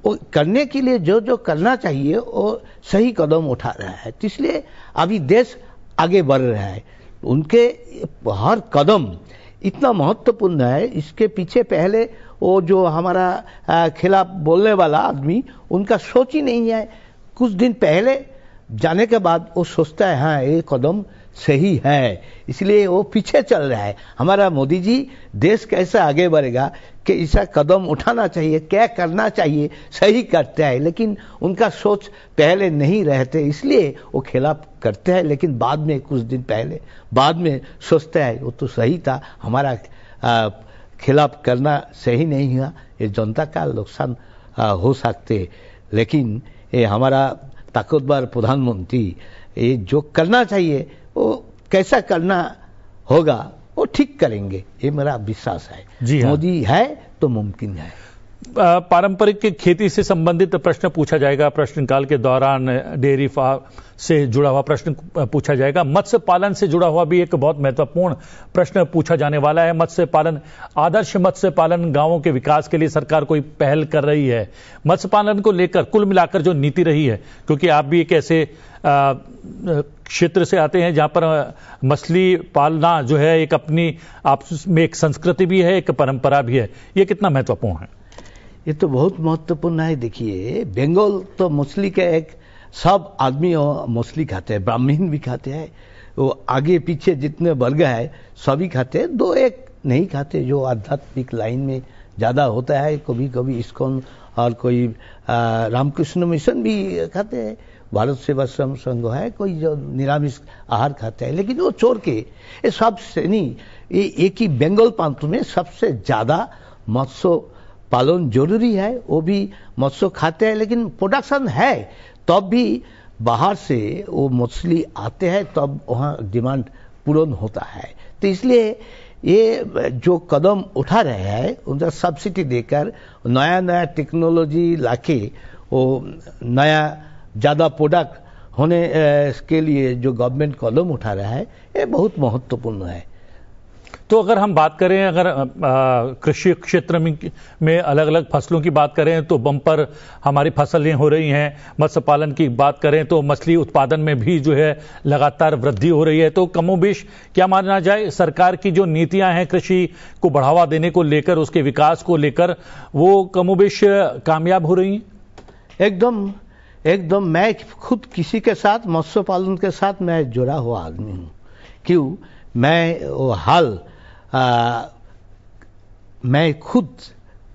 Speaker 2: वो करने के लिए जो करना चाहिए वो सही कदम उठा रहा है। तो इसलिए अभी देश आगे बढ़ रहा है। उनके हर कदम इतना महत्वपूर्ण है। इसके पीछे पहले वो जो हमारा खिलाफ बोलने वाला आदमी, उनका सोच ही नहीं है। कुछ दिन पहले जाने के बाद वो सोचता है हाँ ये कदम सही है, इसलिए वो पीछे चल रहा है। हमारा मोदी जी देश कैसे आगे बढ़ेगा कि ऐसा कदम उठाना चाहिए, क्या करना चाहिए, सही करते हैं, लेकिन उनका सोच पहले नहीं रहते, इसलिए वो खिलाफ करते हैं। लेकिन बाद में कुछ दिन पहले बाद में सोचता है वो तो सही था, हमारा खिलाफ करना सही नहीं हुआ, ये जनता का नुकसान हो सकते। लेकिन ये हमारा ताकतवर प्रधानमंत्री ये जो करना चाहिए वो कैसा करना होगा वो ठीक करेंगे, ये मेरा विश्वास है।
Speaker 1: जी हाँ।
Speaker 2: मोदी है तो मुमकिन है।
Speaker 1: पारंपरिक खेती से संबंधित प्रश्न पूछा जाएगा, प्रश्नकाल के दौरान डेयरी फार्म से जुड़ा हुआ प्रश्न पूछा जाएगा। मत्स्य पालन से जुड़ा हुआ भी एक बहुत महत्वपूर्ण प्रश्न पूछा जाने वाला है। मत्स्य पालन, आदर्श मत्स्य पालन गांवों के विकास के लिए सरकार कोई पहल कर रही है? मत्स्य पालन को लेकर कुल मिलाकर जो नीति रही है, क्योंकि आप भी एक ऐसे क्षेत्र से आते हैं जहां पर मछली पालना जो है एक अपनी आपस में एक संस्कृति भी है, एक परंपरा भी है, ये कितना महत्वपूर्ण है?
Speaker 2: ये तो बहुत महत्वपूर्ण है। देखिए, बंगाल तो मछली का एक, सब आदमी मछली खाते हैं, ब्राह्मण भी खाते हैं, वो आगे पीछे जितने वर्ग है सभी खाते हैं, दो एक नहीं खाते जो आध्यात्मिक लाइन में ज्यादा होता है। कभी कभी इस्कॉन और कोई रामकृष्ण मिशन भी खाते हैं, भारत सेवाश्रम संघ है, कोई जो निरामिष आहार खाते हैं, लेकिन वो छोड़ के ये सब से नहीं, ये एक ही बंगाल प्रांत में सबसे ज्यादा मत्स्य पालन जरूरी है। वो भी मत्स्य खाते हैं, लेकिन प्रोडक्शन है तब भी बाहर से वो मछली आते हैं, तब वहाँ डिमांड पूर्ण होता है। तो इसलिए ये जो कदम उठा रहे हैं, उनका सब्सिडी देकर नया नया टेक्नोलॉजी लाके वो नया ज़्यादा प्रोडक्ट होने के लिए जो गवर्नमेंट कदम उठा रहा है, ये बहुत महत्वपूर्ण है।
Speaker 1: तो अगर हम बात करें, अगर कृषि क्षेत्र में अलग अलग फसलों की बात करें तो बम्पर हमारी फसलें हो रही हैं। मत्स्य पालन की बात करें तो मछली उत्पादन में भी जो है लगातार वृद्धि हो रही है। तो कमोबेश क्या माना जाए, सरकार की जो नीतियां हैं कृषि को बढ़ावा देने को लेकर, उसके विकास को लेकर, वो कमोबेश कामयाब हो रही हैं?
Speaker 2: एकदम एकदम। मैं खुद किसी के साथ, मत्स्य पालन के साथ मैं जुड़ा हुआ आदमी हूँ। क्यों? मैं वो हाल मैं खुद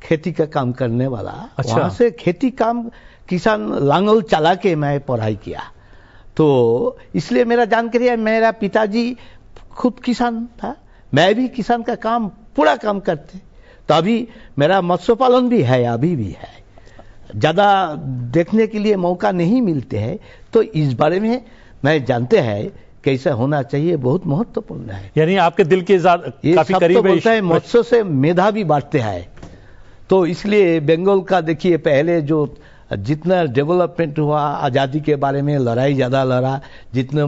Speaker 2: खेती का काम करने वाला।
Speaker 1: अच्छा।
Speaker 2: वहां से खेती काम, किसान लांगल चला के मैं पढ़ाई किया, तो इसलिए मेरा जानकारी है। मेरा पिताजी खुद किसान था, मैं भी किसान का काम, पूरा काम करते, तो अभी मेरा मत्स्य पालन भी है, अभी भी है। ज्यादा देखने के लिए मौका नहीं मिलते हैं, तो इस बारे में मैं जानते हैं कैसा होना चाहिए, बहुत महत्वपूर्ण है।
Speaker 1: यानी आपके दिल के काफी करीब है।
Speaker 2: बोलता है मत्स्य से मेधा भी बढ़ते हैं, तो इसलिए बंगाल का देखिए, पहले जो जितना डेवलपमेंट हुआ, आजादी के बारे में लड़ाई ज्यादा लड़ा, जितने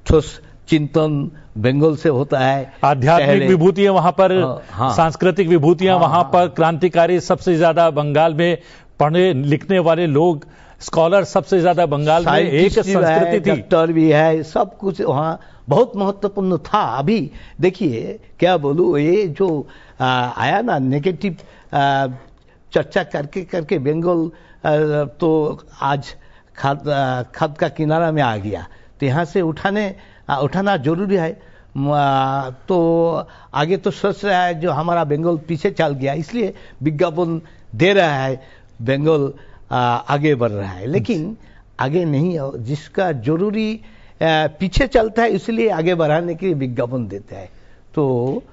Speaker 2: ठोस चिंतन बंगाल से होता है,
Speaker 1: आध्यात्मिक विभूतियां वहां पर,
Speaker 2: हाँ,
Speaker 1: सांस्कृतिक विभूतियां वहां पर, क्रांतिकारी सबसे ज्यादा बंगाल में, पढ़ने लिखने वाले लोग, स्कॉलर सबसे ज्यादा बंगाल में, एक संस्कृति थी,
Speaker 2: डॉक्टर भी है, सब कुछ वहाँ बहुत महत्वपूर्ण था। अभी देखिए, क्या बोलूं, ये जो आया ना नेगेटिव चर्चा करके करके बंगाल तो आज खाद का किनारा में आ गया, तो यहाँ से उठाना जरूरी है। तो आगे तो सोच रहा है जो हमारा बंगाल पीछे चल गया, इसलिए विज्ञापन दे रहा है, बंगाल आगे बढ़ रहा है, लेकिन आगे नहीं, जिसका जरूरी पीछे चलता है, इसलिए आगे बढ़ाने के लिए विज्ञापन देता है। तो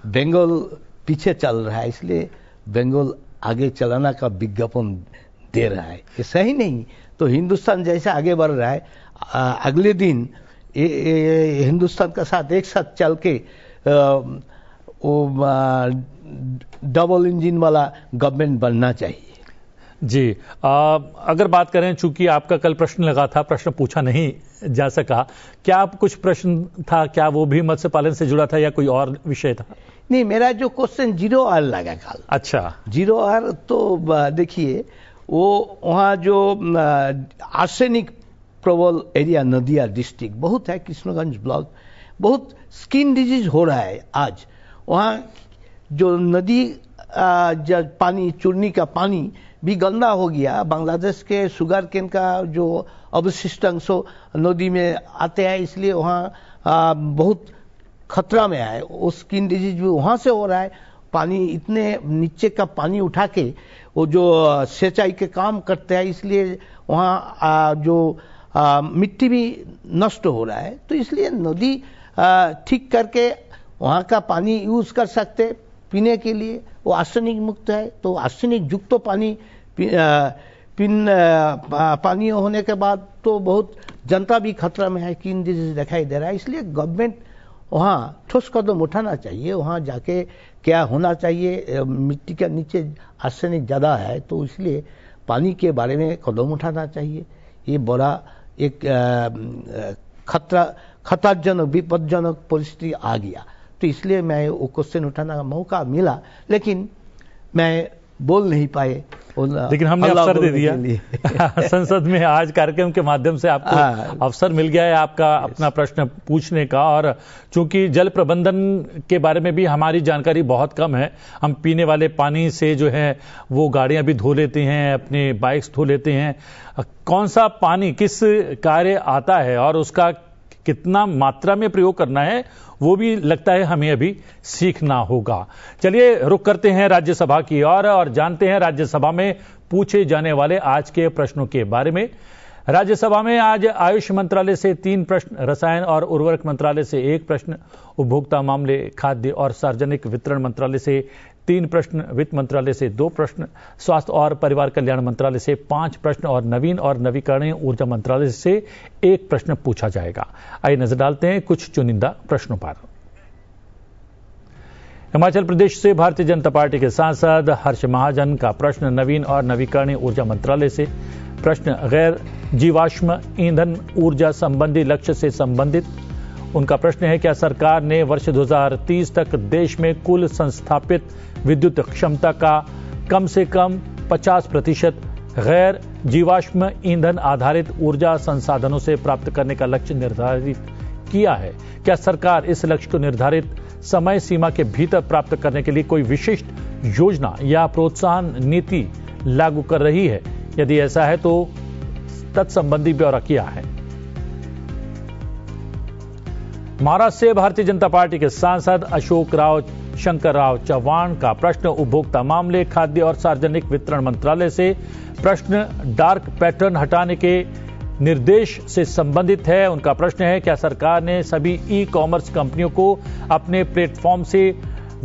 Speaker 2: बंगाल पीछे चल रहा है, इसलिए बंगाल आगे चलाना का विज्ञापन दे रहा है। ये सही नहीं। तो हिंदुस्तान जैसे आगे बढ़ रहा है, अगले दिन हिंदुस्तान का साथ एक साथ चल के वो डबल इंजन वाला गवर्नमेंट बनना चाहिए।
Speaker 1: जी, अगर बात करें, चूंकि आपका कल प्रश्न लगा था, प्रश्न पूछा नहीं जा सका, क्या आप कुछ प्रश्न था, क्या वो भी मत्स्य पालन से जुड़ा था या कोई और विषय था?
Speaker 2: नहीं, मेरा जो क्वेश्चन 0R लगा कल।
Speaker 1: अच्छा।
Speaker 2: 0R तो देखिए, वो वहाँ जो आर्सेनिक प्रबल एरिया, नदिया डिस्ट्रिक्ट बहुत है, कृष्णगंज ब्लॉक, बहुत स्किन डिजीज हो रहा है आज वहाँ। जो नदी पानी, चूर्नी का पानी भी गंदा हो गया। बांग्लादेश के शुगर केन का जो अवशिष्ट अंश नदी में आते हैं, इसलिए वहाँ बहुत खतरा में है। वो स्किन डिजीज भी वहाँ से हो रहा है। पानी इतने नीचे का पानी उठा के वो जो सिंचाई के काम करते हैं, इसलिए वहाँ जो मिट्टी भी नष्ट हो रहा है। तो इसलिए नदी ठीक करके वहाँ का पानी यूज कर सकते पीने के लिए। वो आर्सेनिक मुक्त है, तो आर्सेनिक युक्त तो पानी पानी होने के बाद तो बहुत जनता भी खतरा में है, स्किन डिजीज दिखाई दे रहा है। इसलिए गवर्नमेंट वहाँ ठोस कदम उठाना चाहिए। वहाँ जाके क्या होना चाहिए, मिट्टी के नीचे आर्सेनिक ज़्यादा है तो इसलिए पानी के बारे में कदम उठाना चाहिए। ये बड़ा एक खतराजनक विपदजनक परिस्थिति आ गया, तो इसलिए मैं वो क्वेश्चन उठाने का मौका मिला, लेकिन मैं बोल नहीं पाए।
Speaker 1: लेकिन हमने अवसर दे दिया संसद में आज कार्यक्रम के माध्यम से आपको अवसर मिल गया है आपका अपना प्रश्न पूछने का। और चूंकि जल प्रबंधन के बारे में भी हमारी जानकारी बहुत कम है, हम पीने वाले पानी से जो है वो गाड़ियां भी धो लेते हैं, अपने बाइक्स धो लेते हैं। कौन सा पानी किस कार्य आता है और उसका कितना मात्रा में प्रयोग करना है वो भी लगता है हमें अभी सीखना होगा। चलिए रुक करते हैं राज्यसभा की ओर और जानते हैं राज्यसभा में पूछे जाने वाले आज के प्रश्नों के बारे में। राज्यसभा में आज आयुष मंत्रालय से 3 प्रश्न, रसायन और उर्वरक मंत्रालय से 1 प्रश्न, उपभोक्ता मामले, खाद्य और सार्वजनिक वितरण मंत्रालय से 3 प्रश्न, वित्त मंत्रालय से 2 प्रश्न, स्वास्थ्य और परिवार कल्याण मंत्रालय से 5 प्रश्न और नवीन और नवीकरणीय ऊर्जा मंत्रालय से 1 प्रश्न पूछा जाएगा। आइए नजर डालते हैं कुछ चुनिंदा प्रश्नों पर। हिमाचल प्रदेश से भारतीय जनता पार्टी के सांसद हर्ष महाजन का प्रश्न नवीन और नवीकरणीय ऊर्जा मंत्रालय से। प्रश्न गैर जीवाश्म ईंधन ऊर्जा संबंधी लक्ष्य से संबंधित। उनका प्रश्न है क्या सरकार ने वर्ष 2030 तक देश में कुल संस्थापित विद्युत क्षमता का कम से कम 50% गैर जीवाश्म ईंधन आधारित ऊर्जा संसाधनों से प्राप्त करने का लक्ष्य निर्धारित किया है? क्या सरकार इस लक्ष्य को निर्धारित समय सीमा के भीतर प्राप्त करने के लिए कोई विशिष्ट योजना या प्रोत्साहन नीति लागू कर रही है? यदि ऐसा है तो तत्संबंधी ब्यौरा क्या है? महाराष्ट्र से भारतीय जनता पार्टी के सांसद अशोक राव शंकर राव चौहान का प्रश्न उपभोक्ता मामले, खाद्य और सार्वजनिक वितरण मंत्रालय से। प्रश्न डार्क पैटर्न हटाने के निर्देश से संबंधित है। उनका प्रश्न है क्या सरकार ने सभी ई कॉमर्स कंपनियों को अपने प्लेटफॉर्म से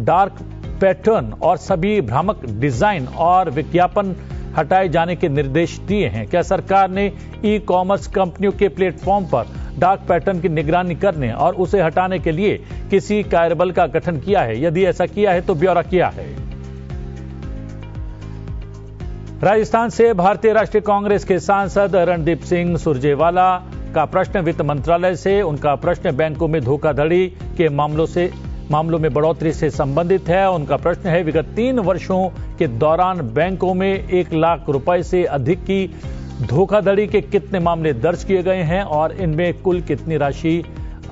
Speaker 1: डार्क पैटर्न और सभी भ्रामक डिजाइन और विज्ञापन हटाए जाने के निर्देश दिए हैं? क्या सरकार ने ई कॉमर्स कंपनियों के प्लेटफॉर्म पर डार्क पैटर्न की निगरानी करने और उसे हटाने के लिए किसी कार्यबल का गठन किया है? यदि ऐसा किया है तो ब्यौरा क्या है? राजस्थान से भारतीय राष्ट्रीय कांग्रेस के सांसद रणदीप सिंह सुरजेवाला का प्रश्न वित्त मंत्रालय से। उनका प्रश्न बैंकों में धोखाधड़ी के मामलों में बढ़ोतरी से संबंधित है। उनका प्रश्न है विगत 3 वर्षों के दौरान बैंकों में 1 लाख रुपए से अधिक की धोखाधड़ी के कितने मामले दर्ज किए गए हैं और इनमें कुल कितनी राशि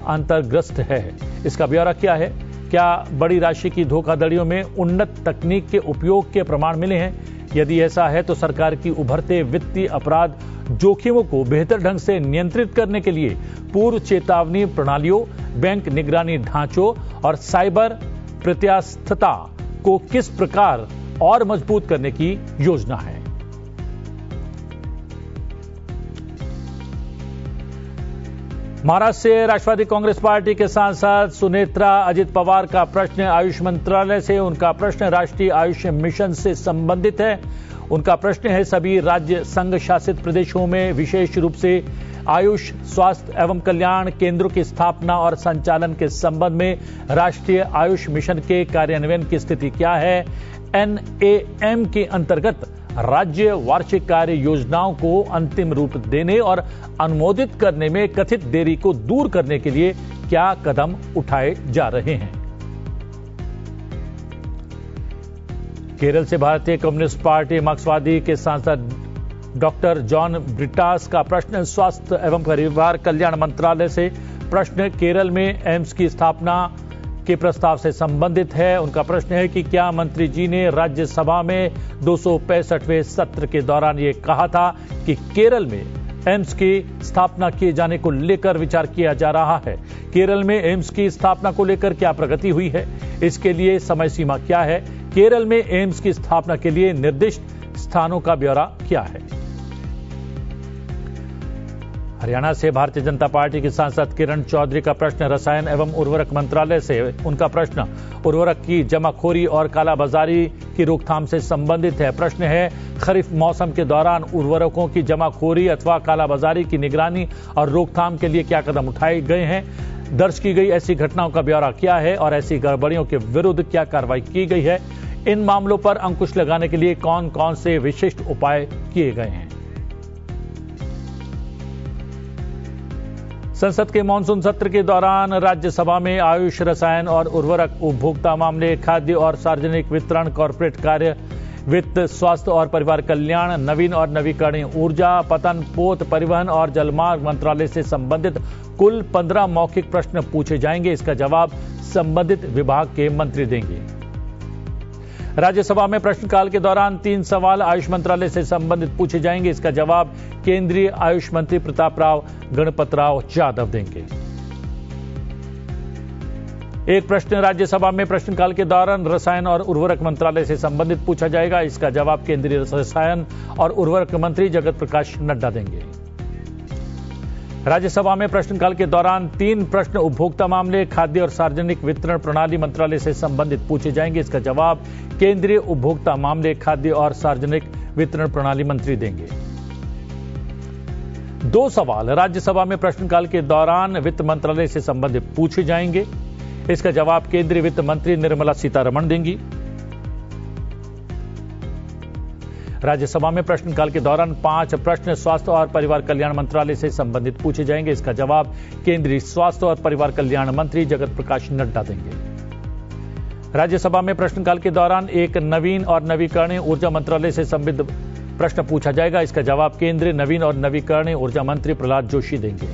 Speaker 1: अंतर्ग्रस्त है? इसका ब्यौरा क्या है? क्या बड़ी राशि की धोखाधड़ियों में उन्नत तकनीक के उपयोग के प्रमाण मिले हैं? यदि ऐसा है तो सरकार की उभरते वित्तीय अपराध जोखिमों को बेहतर ढंग से नियंत्रित करने के लिए पूर्व चेतावनी प्रणालियों, बैंक निगरानी ढांचों और साइबर प्रत्यास्थता को किस प्रकार और मजबूत करने की योजना है? महाराष्ट्र से राष्ट्रवादी कांग्रेस पार्टी के सांसद सुनेत्रा अजित पवार का प्रश्न आयुष मंत्रालय से। उनका प्रश्न राष्ट्रीय आयुष मिशन से संबंधित है। उनका प्रश्न है सभी राज्य संघ शासित प्रदेशों में विशेष रूप से आयुष स्वास्थ्य एवं कल्याण केंद्रों की स्थापना और संचालन के संबंध में राष्ट्रीय आयुष मिशन के कार्यान्वयन की स्थिति क्या है? NAM के अंतर्गत राज्य वार्षिक कार्य योजनाओं को अंतिम रूप देने और अनुमोदित करने में कथित देरी को दूर करने के लिए क्या कदम उठाए जा रहे हैं? केरल से भारतीय कम्युनिस्ट पार्टी मार्क्सवादी के सांसद डॉक्टर जॉन ब्रिटास का प्रश्न स्वास्थ्य एवं परिवार कल्याण मंत्रालय से। प्रश्न केरल में एम्स की स्थापना के प्रस्ताव से संबंधित है। उनका प्रश्न है कि क्या मंत्री जी ने राज्यसभा में 265वें सत्र के दौरान ये कहा था कि केरल में एम्स की स्थापना किए जाने को लेकर विचार किया जा रहा है? केरल में एम्स की स्थापना को लेकर क्या प्रगति हुई है? इसके लिए समय सीमा क्या है? केरल में एम्स की स्थापना के लिए निर्दिष्ट स्थानों का ब्यौरा क्या है? हरियाणा से भारतीय जनता पार्टी की सांसद किरण चौधरी का प्रश्न रसायन एवं उर्वरक मंत्रालय से। उनका प्रश्न उर्वरक की जमाखोरी और कालाबाजारी की रोकथाम से संबंधित है। प्रश्न है खरीफ मौसम के दौरान उर्वरकों की जमाखोरी अथवा कालाबाजारी की निगरानी और रोकथाम के लिए क्या कदम उठाए गए हैं? दर्ज की गई ऐसी घटनाओं का ब्यौरा क्या है और ऐसी गड़बड़ियों के विरुद्ध क्या कार्रवाई की गई है, इन मामलों पर अंकुश लगाने के लिए कौन कौन से विशिष्ट उपाय किए गए हैं। संसद के मानसून सत्र के दौरान राज्यसभा में आयुष, रसायन और उर्वरक, उपभोक्ता मामले, खाद्य और सार्वजनिक वितरण, कॉर्पोरेट कार्य, वित्त, स्वास्थ्य और परिवार कल्याण, नवीन और नवीकरणीय ऊर्जा, पतन, पोत, परिवहन और जलमार्ग मंत्रालय से संबंधित कुल 15 मौखिक प्रश्न पूछे जाएंगे। इसका जवाब संबंधित विभाग के मंत्री देंगे। राज्यसभा में प्रश्नकाल के दौरान 3 सवाल आयुष मंत्रालय से संबंधित पूछे जाएंगे। इसका जवाब केंद्रीय आयुष मंत्री प्रतापराव गणपतराव यादव देंगे। एक प्रश्न राज्यसभा में प्रश्नकाल के दौरान रसायन और उर्वरक मंत्रालय से संबंधित पूछा जाएगा। इसका जवाब केंद्रीय रसायन और उर्वरक मंत्री जगत प्रकाश नड्डा देंगे। राज्यसभा में प्रश्नकाल के दौरान 3 प्रश्न उपभोक्ता मामले, खाद्य और सार्वजनिक वितरण प्रणाली मंत्रालय से संबंधित पूछे जाएंगे। इसका जवाब केंद्रीय उपभोक्ता मामले, खाद्य और सार्वजनिक वितरण प्रणाली मंत्री देंगे। 2 सवाल राज्यसभा में प्रश्नकाल के दौरान वित्त मंत्रालय से संबंधित पूछे जाएंगे। इसका जवाब केंद्रीय वित्त मंत्री निर्मला सीतारमण देंगी। राज्यसभा में प्रश्नकाल के दौरान 5 प्रश्न स्वास्थ्य और परिवार कल्याण मंत्रालय से संबंधित पूछे जाएंगे। इसका जवाब केंद्रीय स्वास्थ्य और परिवार कल्याण मंत्री जगत प्रकाश नड्डा देंगे। राज्यसभा में प्रश्नकाल के दौरान एक नवीन और नवीकरणीय ऊर्जा मंत्रालय से संबंधित प्रश्न पूछा जाएगा। इसका जवाब केंद्रीय नवीन और नवीकरणीय ऊर्जा मंत्री प्रहलाद जोशी देंगे।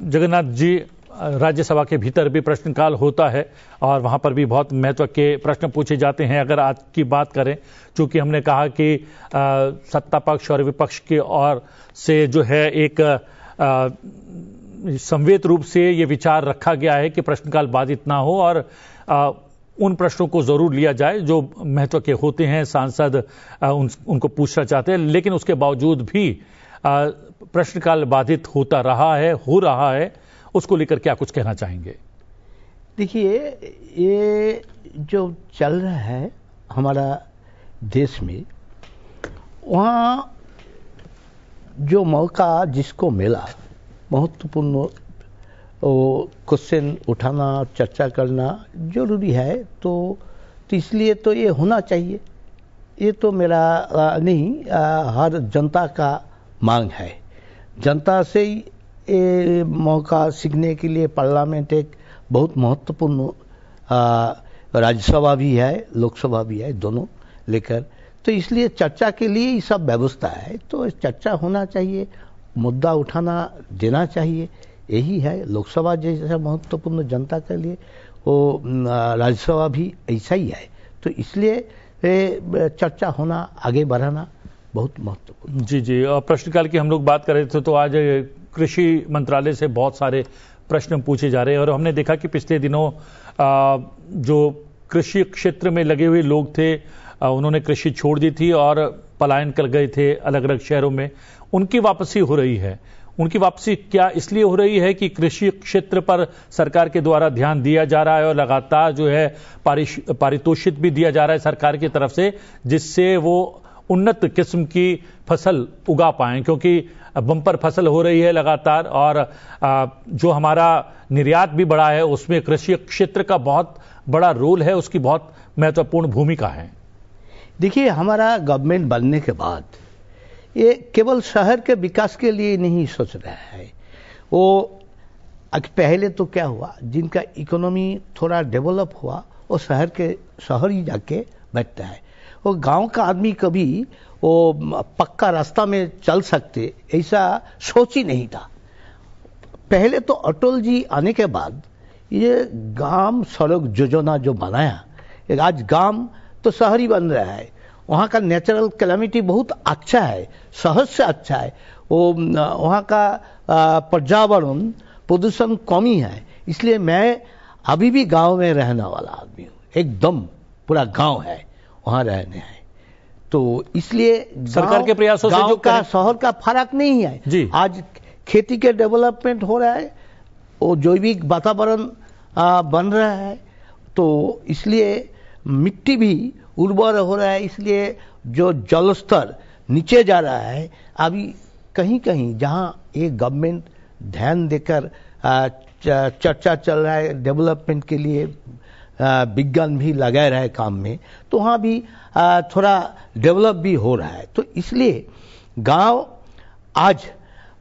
Speaker 1: जगन्नाथ जी, राज्यसभा के भीतर भी प्रश्नकाल होता है और वहां पर भी बहुत महत्व के प्रश्न पूछे जाते हैं। अगर आज की बात करें, चूंकि हमने कहा कि सत्ता पक्ष और विपक्ष की ओर से जो है एक संवेद रूप से ये विचार रखा गया है कि प्रश्नकाल बाधित ना हो और उन प्रश्नों को जरूर लिया जाए जो महत्व के होते हैं, सांसद उनको पूछना चाहते हैं, लेकिन उसके बावजूद भी प्रश्नकाल बाधित होता रहा है, हो रहा है। उसको लेकर क्या कुछ कहना चाहेंगे?
Speaker 2: देखिए, ये जो चल रहा है हमारा देश में, वहाँ जो मौका जिसको मिला महत्वपूर्ण क्वेश्चन उठाना, चर्चा करना जरूरी है, तो इसलिए तो ये होना चाहिए। ये तो मेरा नहीं, हर जनता का मांग है। जनता से ही ये मौका सीखने के लिए पार्लियामेंट एक बहुत महत्वपूर्ण राज्यसभा भी है, लोकसभा भी है, दोनों लेकर, तो इसलिए चर्चा के लिए ये सब व्यवस्था है। तो चर्चा होना चाहिए, मुद्दा उठाना देना चाहिए, यही है। लोकसभा जैसा महत्वपूर्ण जनता के लिए, वो राज्यसभा भी ऐसा ही है। तो इसलिए चर्चा होना, आगे बढ़ाना बहुत महत्वपूर्ण।
Speaker 1: जी जी, और प्रश्नकाल की हम लोग बात कर रहे थे, तो आज कृषि मंत्रालय से बहुत सारे प्रश्न पूछे जा रहे हैं और हमने देखा कि पिछले दिनों जो कृषि क्षेत्र में लगे हुए लोग थे, उन्होंने कृषि छोड़ दी थी और पलायन कर गए थे अलग अलग शहरों में। उनकी वापसी हो रही है। उनकी वापसी क्या इसलिए हो रही है कि कृषि क्षेत्र पर सरकार के द्वारा ध्यान दिया जा रहा है और लगातार जो है पारितोषिक भी दिया जा रहा है सरकार की तरफ से, जिससे वो उन्नत किस्म की फसल उगा पाएं, क्योंकि बम्पर फसल हो रही है लगातार और जो हमारा निर्यात भी बढ़ा है उसमें कृषि क्षेत्र का बहुत बड़ा रोल है, उसकी बहुत महत्वपूर्ण भूमिका है।
Speaker 2: देखिए, हमारा गवर्नमेंट बनने के बाद ये केवल शहर के विकास के लिए नहीं सोच रहा है। वो पहले तो क्या हुआ, जिनका इकोनॉमी थोड़ा डेवलप हुआ वो शहर ही जाके बैठता है। वो गांव का आदमी कभी वो पक्का रास्ता में चल सकते ऐसा सोच ही नहीं था। पहले तो अटल जी आने के बाद ये गांव सड़क योजना जो बनाया, आज गांव तो शहर ही बन रहा है। वहाँ का नेचुरल कैलामिटी बहुत अच्छा है, शहर से अच्छा है। वो वहाँ का पर्यावरण प्रदूषण कम ही है। इसलिए मैं अभी भी गांव में रहने वाला आदमी हूँ, एकदम पूरा गांव है, वहाँ रहने हैं। तो इसलिए
Speaker 1: सरकार के प्रयासों से जो
Speaker 2: का शहर का फर्क नहीं है
Speaker 1: जी।
Speaker 2: आज खेती के डेवलपमेंट हो रहा है, वो जैविक वातावरण बन रहा है, तो इसलिए मिट्टी भी उर्वर हो रहा है। इसलिए जो जल स्तर नीचे जा रहा है। अभी कहीं कहीं जहां एक गवर्नमेंट ध्यान देकर चर्चा चल रहा है डेवलपमेंट के लिए, विज्ञान भी लगा रहा है काम में, तो वहां भी थोड़ा डेवलप भी हो रहा है। तो इसलिए गांव आज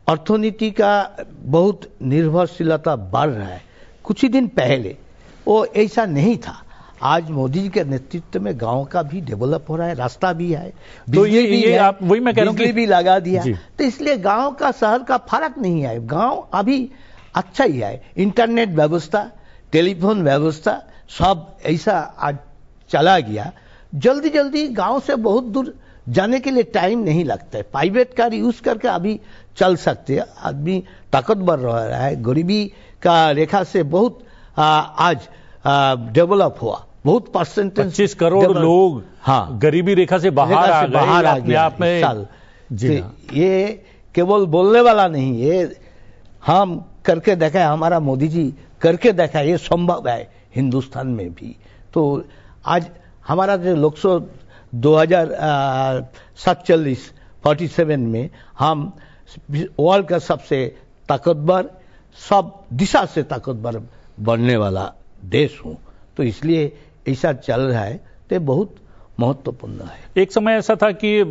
Speaker 2: अर्थनीति का बहुत निर्भरशीलता बढ़ रहा है। कुछ ही दिन पहले वो ऐसा नहीं था। आज मोदी जी के नेतृत्व में गांव का भी डेवलप हो रहा है, रास्ता भी है,
Speaker 1: तो ये आप वही मैं कह रहा हूं
Speaker 2: बिजली भी लगा दिया। तो इसलिए गांव का शहर का फर्क नहीं है, गांव अभी अच्छा ही है। इंटरनेट व्यवस्था, टेलीफोन व्यवस्था सब ऐसा आज चला गया। जल्दी जल्दी गांव से बहुत दूर जाने के लिए टाइम नहीं लगता है। प्राइवेट कार यूज करके अभी चल सकते हैं। आदमी ताकतवर रहा है, गरीबी का रेखा से बहुत आज डेवलप हुआ, बहुत परसेंटेज।
Speaker 1: 25 करोड़ लोग गरीबी रेखा से बाहर आ गए आप में
Speaker 2: साल। जी ये केवल बोलने वाला नहीं, ये हम करके देखा है, हमारा मोदी जी करके देखा है, ये संभव है हिंदुस्तान में भी। तो आज हमारा जो लोकसभा 2047 में हम वर्ल्ड का सबसे ताकतवर, सब दिशा से ताकतवर बनने वाला देश हूं। तो इसलिए ऐसा चल रहा है, तो बहुत महत्वपूर्ण है।
Speaker 1: एक समय ऐसा था कि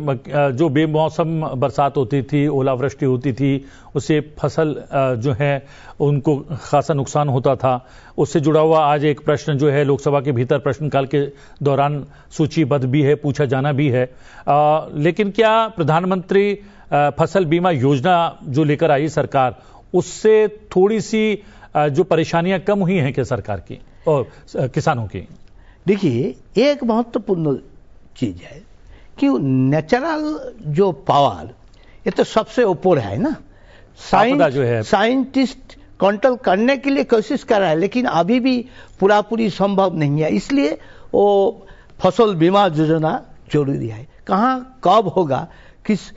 Speaker 1: जो बेमौसम बरसात होती थी, ओलावृष्टि होती थी, उससे फसल जो है उनको खासा नुकसान होता था। उससे जुड़ा हुआ आज एक प्रश्न जो है लोकसभा के भीतर प्रश्नकाल के दौरान सूचीबद्ध भी है, पूछा जाना भी है। लेकिन क्या प्रधानमंत्री फसल बीमा योजना जो लेकर आई सरकार, उससे थोड़ी सी जो परेशानियां कम हुई हैं क्या सरकार की और किसानों की?
Speaker 2: देखिए, एक महत्वपूर्ण चीज है कि नेचुरल जो पावर, ये तो सबसे ऊपर है ना। साइंटिस्ट कंट्रोल करने के लिए कोशिश कर रहा है, लेकिन अभी भी पूरी संभव नहीं है। इसलिए वो फसल बीमा योजना जरूरी है। कहां कब होगा, किस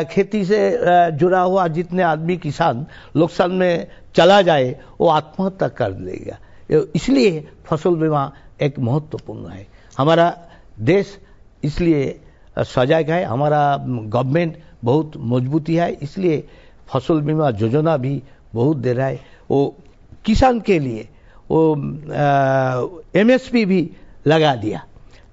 Speaker 2: खेती से जुड़ा हुआ जितने आदमी किसान नुकसान में चला जाए, वो आत्महत्या कर लेगा। इसलिए फसल बीमा एक महत्वपूर्ण है। हमारा देश इसलिए सजग है, हमारा गवर्नमेंट बहुत मजबूती है, इसलिए फसल बीमा योजना भी बहुत दे रहा है। वो किसान के लिए वो MSP भी लगा दिया।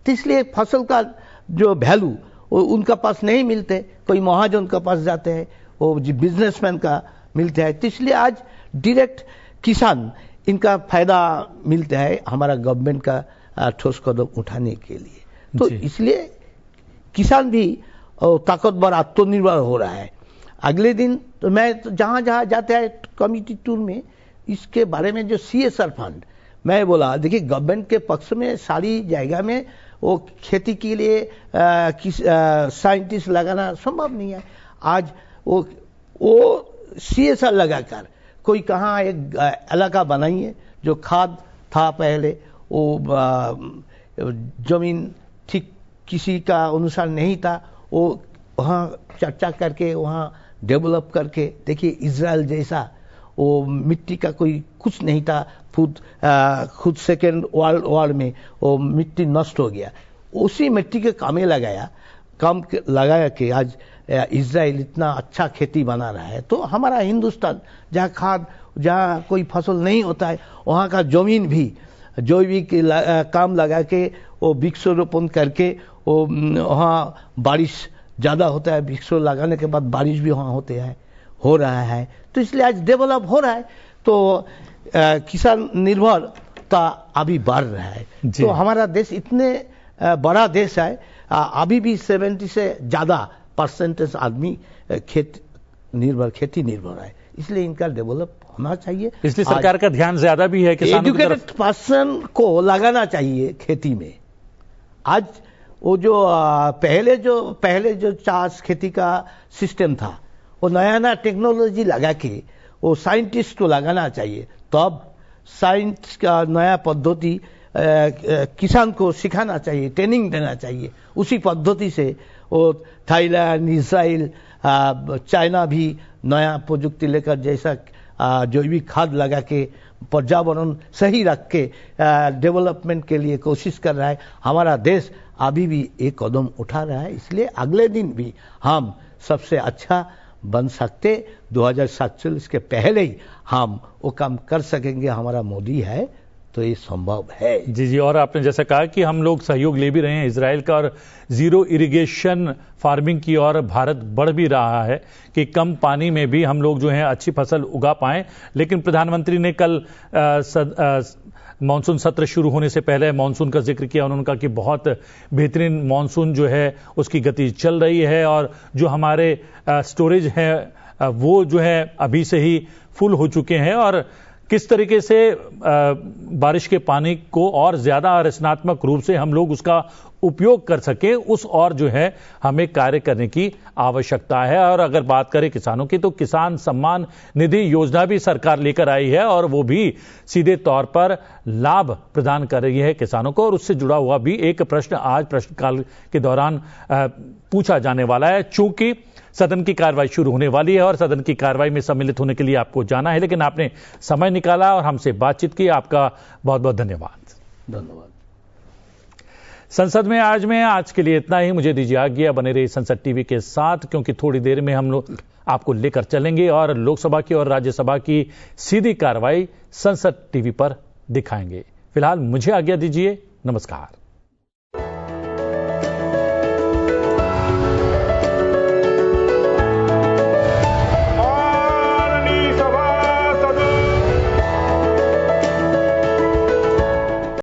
Speaker 2: तो इसलिए फसल का जो वैल्यू उनका पास नहीं मिलते, कोई महाजन के पास जाते हैं, वो बिजनेसमैन का मिलता है। तो इसलिए आज डायरेक्ट किसान इनका फायदा मिलता है हमारा गवर्नमेंट का ठोस कदम उठाने के लिए। तो इसलिए किसान भी ताकतवर, आत्मनिर्भर हो रहा है। अगले दिन तो मैं तो जहां जहां जाते हैं कमिटी टूर में, इसके बारे में जो CSR फंड मैं बोला, देखिए गवर्नमेंट के पक्ष में सारी जगह में वो खेती के लिए साइंटिस्ट लगाना संभव नहीं है। आज वो CSR लगाकर कोई कहाँ एक इलाका बनाइए, जो खाद था पहले वो जमीन ठीक किसी का अनुसार नहीं था, वो वहाँ चर्चा करके वहाँ डेवलप करके, देखिए इजराइल जैसा, वो मिट्टी का कोई कुछ नहीं था, खुद सेकेंड वर्ल्ड वॉर में वो मिट्टी नष्ट हो गया, उसी मिट्टी के कामें लगाया कि आज इजराइल इतना अच्छा खेती बना रहा है। तो हमारा हिंदुस्तान जहाँ कोई फसल नहीं होता है, वहाँ का जमीन भी जैविक काम लगा के वो वृक्षारोपण करके वो वहाँ बारिश ज्यादा होता है, वृक्ष लगाने के बाद बारिश भी वहाँ हो रहा है। तो इसलिए आज डेवलप हो रहा है। तो किसान निर्भरता अभी बढ़ रहा है। तो हमारा देश इतने बड़ा देश है, अभी भी 70 से ज्यादा परसेंटेज आदमी खेती निर्भर है। इसलिए इनका डेवलप होना चाहिए।
Speaker 1: इसलिए सरकार का ध्यान ज्यादा भी है किसानों की तरफ।
Speaker 2: एजुकेटेड पर्सन को लगाना चाहिए खेती में। आज वो जो पहले जो चाष खेती का सिस्टम था, वो नया टेक्नोलॉजी लगा के वो साइंटिस्ट को लगाना चाहिए। तब साइंस का नया पद्धति किसान को सिखाना चाहिए, ट्रेनिंग देना चाहिए। उसी पद्धति से वो थाईलैंड, इजराइल, चाइना भी नया प्रजुक्ति लेकर जैसा जैविक खाद लगा के पर्यावरण सही रख के डेवलपमेंट के लिए कोशिश कर रहा है। हमारा देश अभी भी एक कदम उठा रहा है, इसलिए अगले दिन भी हम सबसे अच्छा बन सकते। 2047 के पहले ही हम वो काम कर सकेंगे। हमारा मोदी है तो ये संभव है।
Speaker 1: जी जी, और आपने जैसा कहा कि हम लोग सहयोग ले भी रहे हैं इजराइल का, और जीरो इरिगेशन फार्मिंग की ओर भारत बढ़ भी रहा है कि कम पानी में भी हम लोग जो है अच्छी फसल उगा पाएं। लेकिन प्रधानमंत्री ने कल मानसून सत्र शुरू होने से पहले मानसून का जिक्र किया। उन्होंने कहा कि बहुत बेहतरीन मानसून जो है उसकी गति चल रही है, और जो हमारे स्टोरेज है वो जो है अभी से ही फुल हो चुके हैं, और किस तरीके से बारिश के पानी को और ज्यादा रचनात्मक रूप से हम लोग उसका उपयोग कर सके, उस और जो है हमें कार्य करने की आवश्यकता है। और अगर बात करें किसानों की, तो किसान सम्मान निधि योजना भी सरकार लेकर आई है, और वो भी सीधे तौर पर लाभ प्रदान कर रही है किसानों को। और उससे जुड़ा हुआ भी एक प्रश्न आज प्रश्नकाल के दौरान पूछा जाने वाला है। चूंकि सदन की कार्रवाई शुरू होने वाली है और सदन की कार्रवाई में सम्मिलित होने के लिए आपको जाना है, लेकिन आपने समय निकाला और हमसे बातचीत की, आपका बहुत बहुत धन्यवाद।
Speaker 2: धन्यवाद।
Speaker 1: संसद में आज के लिए इतना ही। मुझे दीजिए आज्ञा, बने रहिए संसद टीवी के साथ, क्योंकि थोड़ी देर में हम लोग आपको लेकर चलेंगे और लोकसभा की और राज्यसभा की सीधी कार्रवाई संसद टीवी पर दिखाएंगे। फिलहाल मुझे आज्ञा दीजिए, नमस्कार।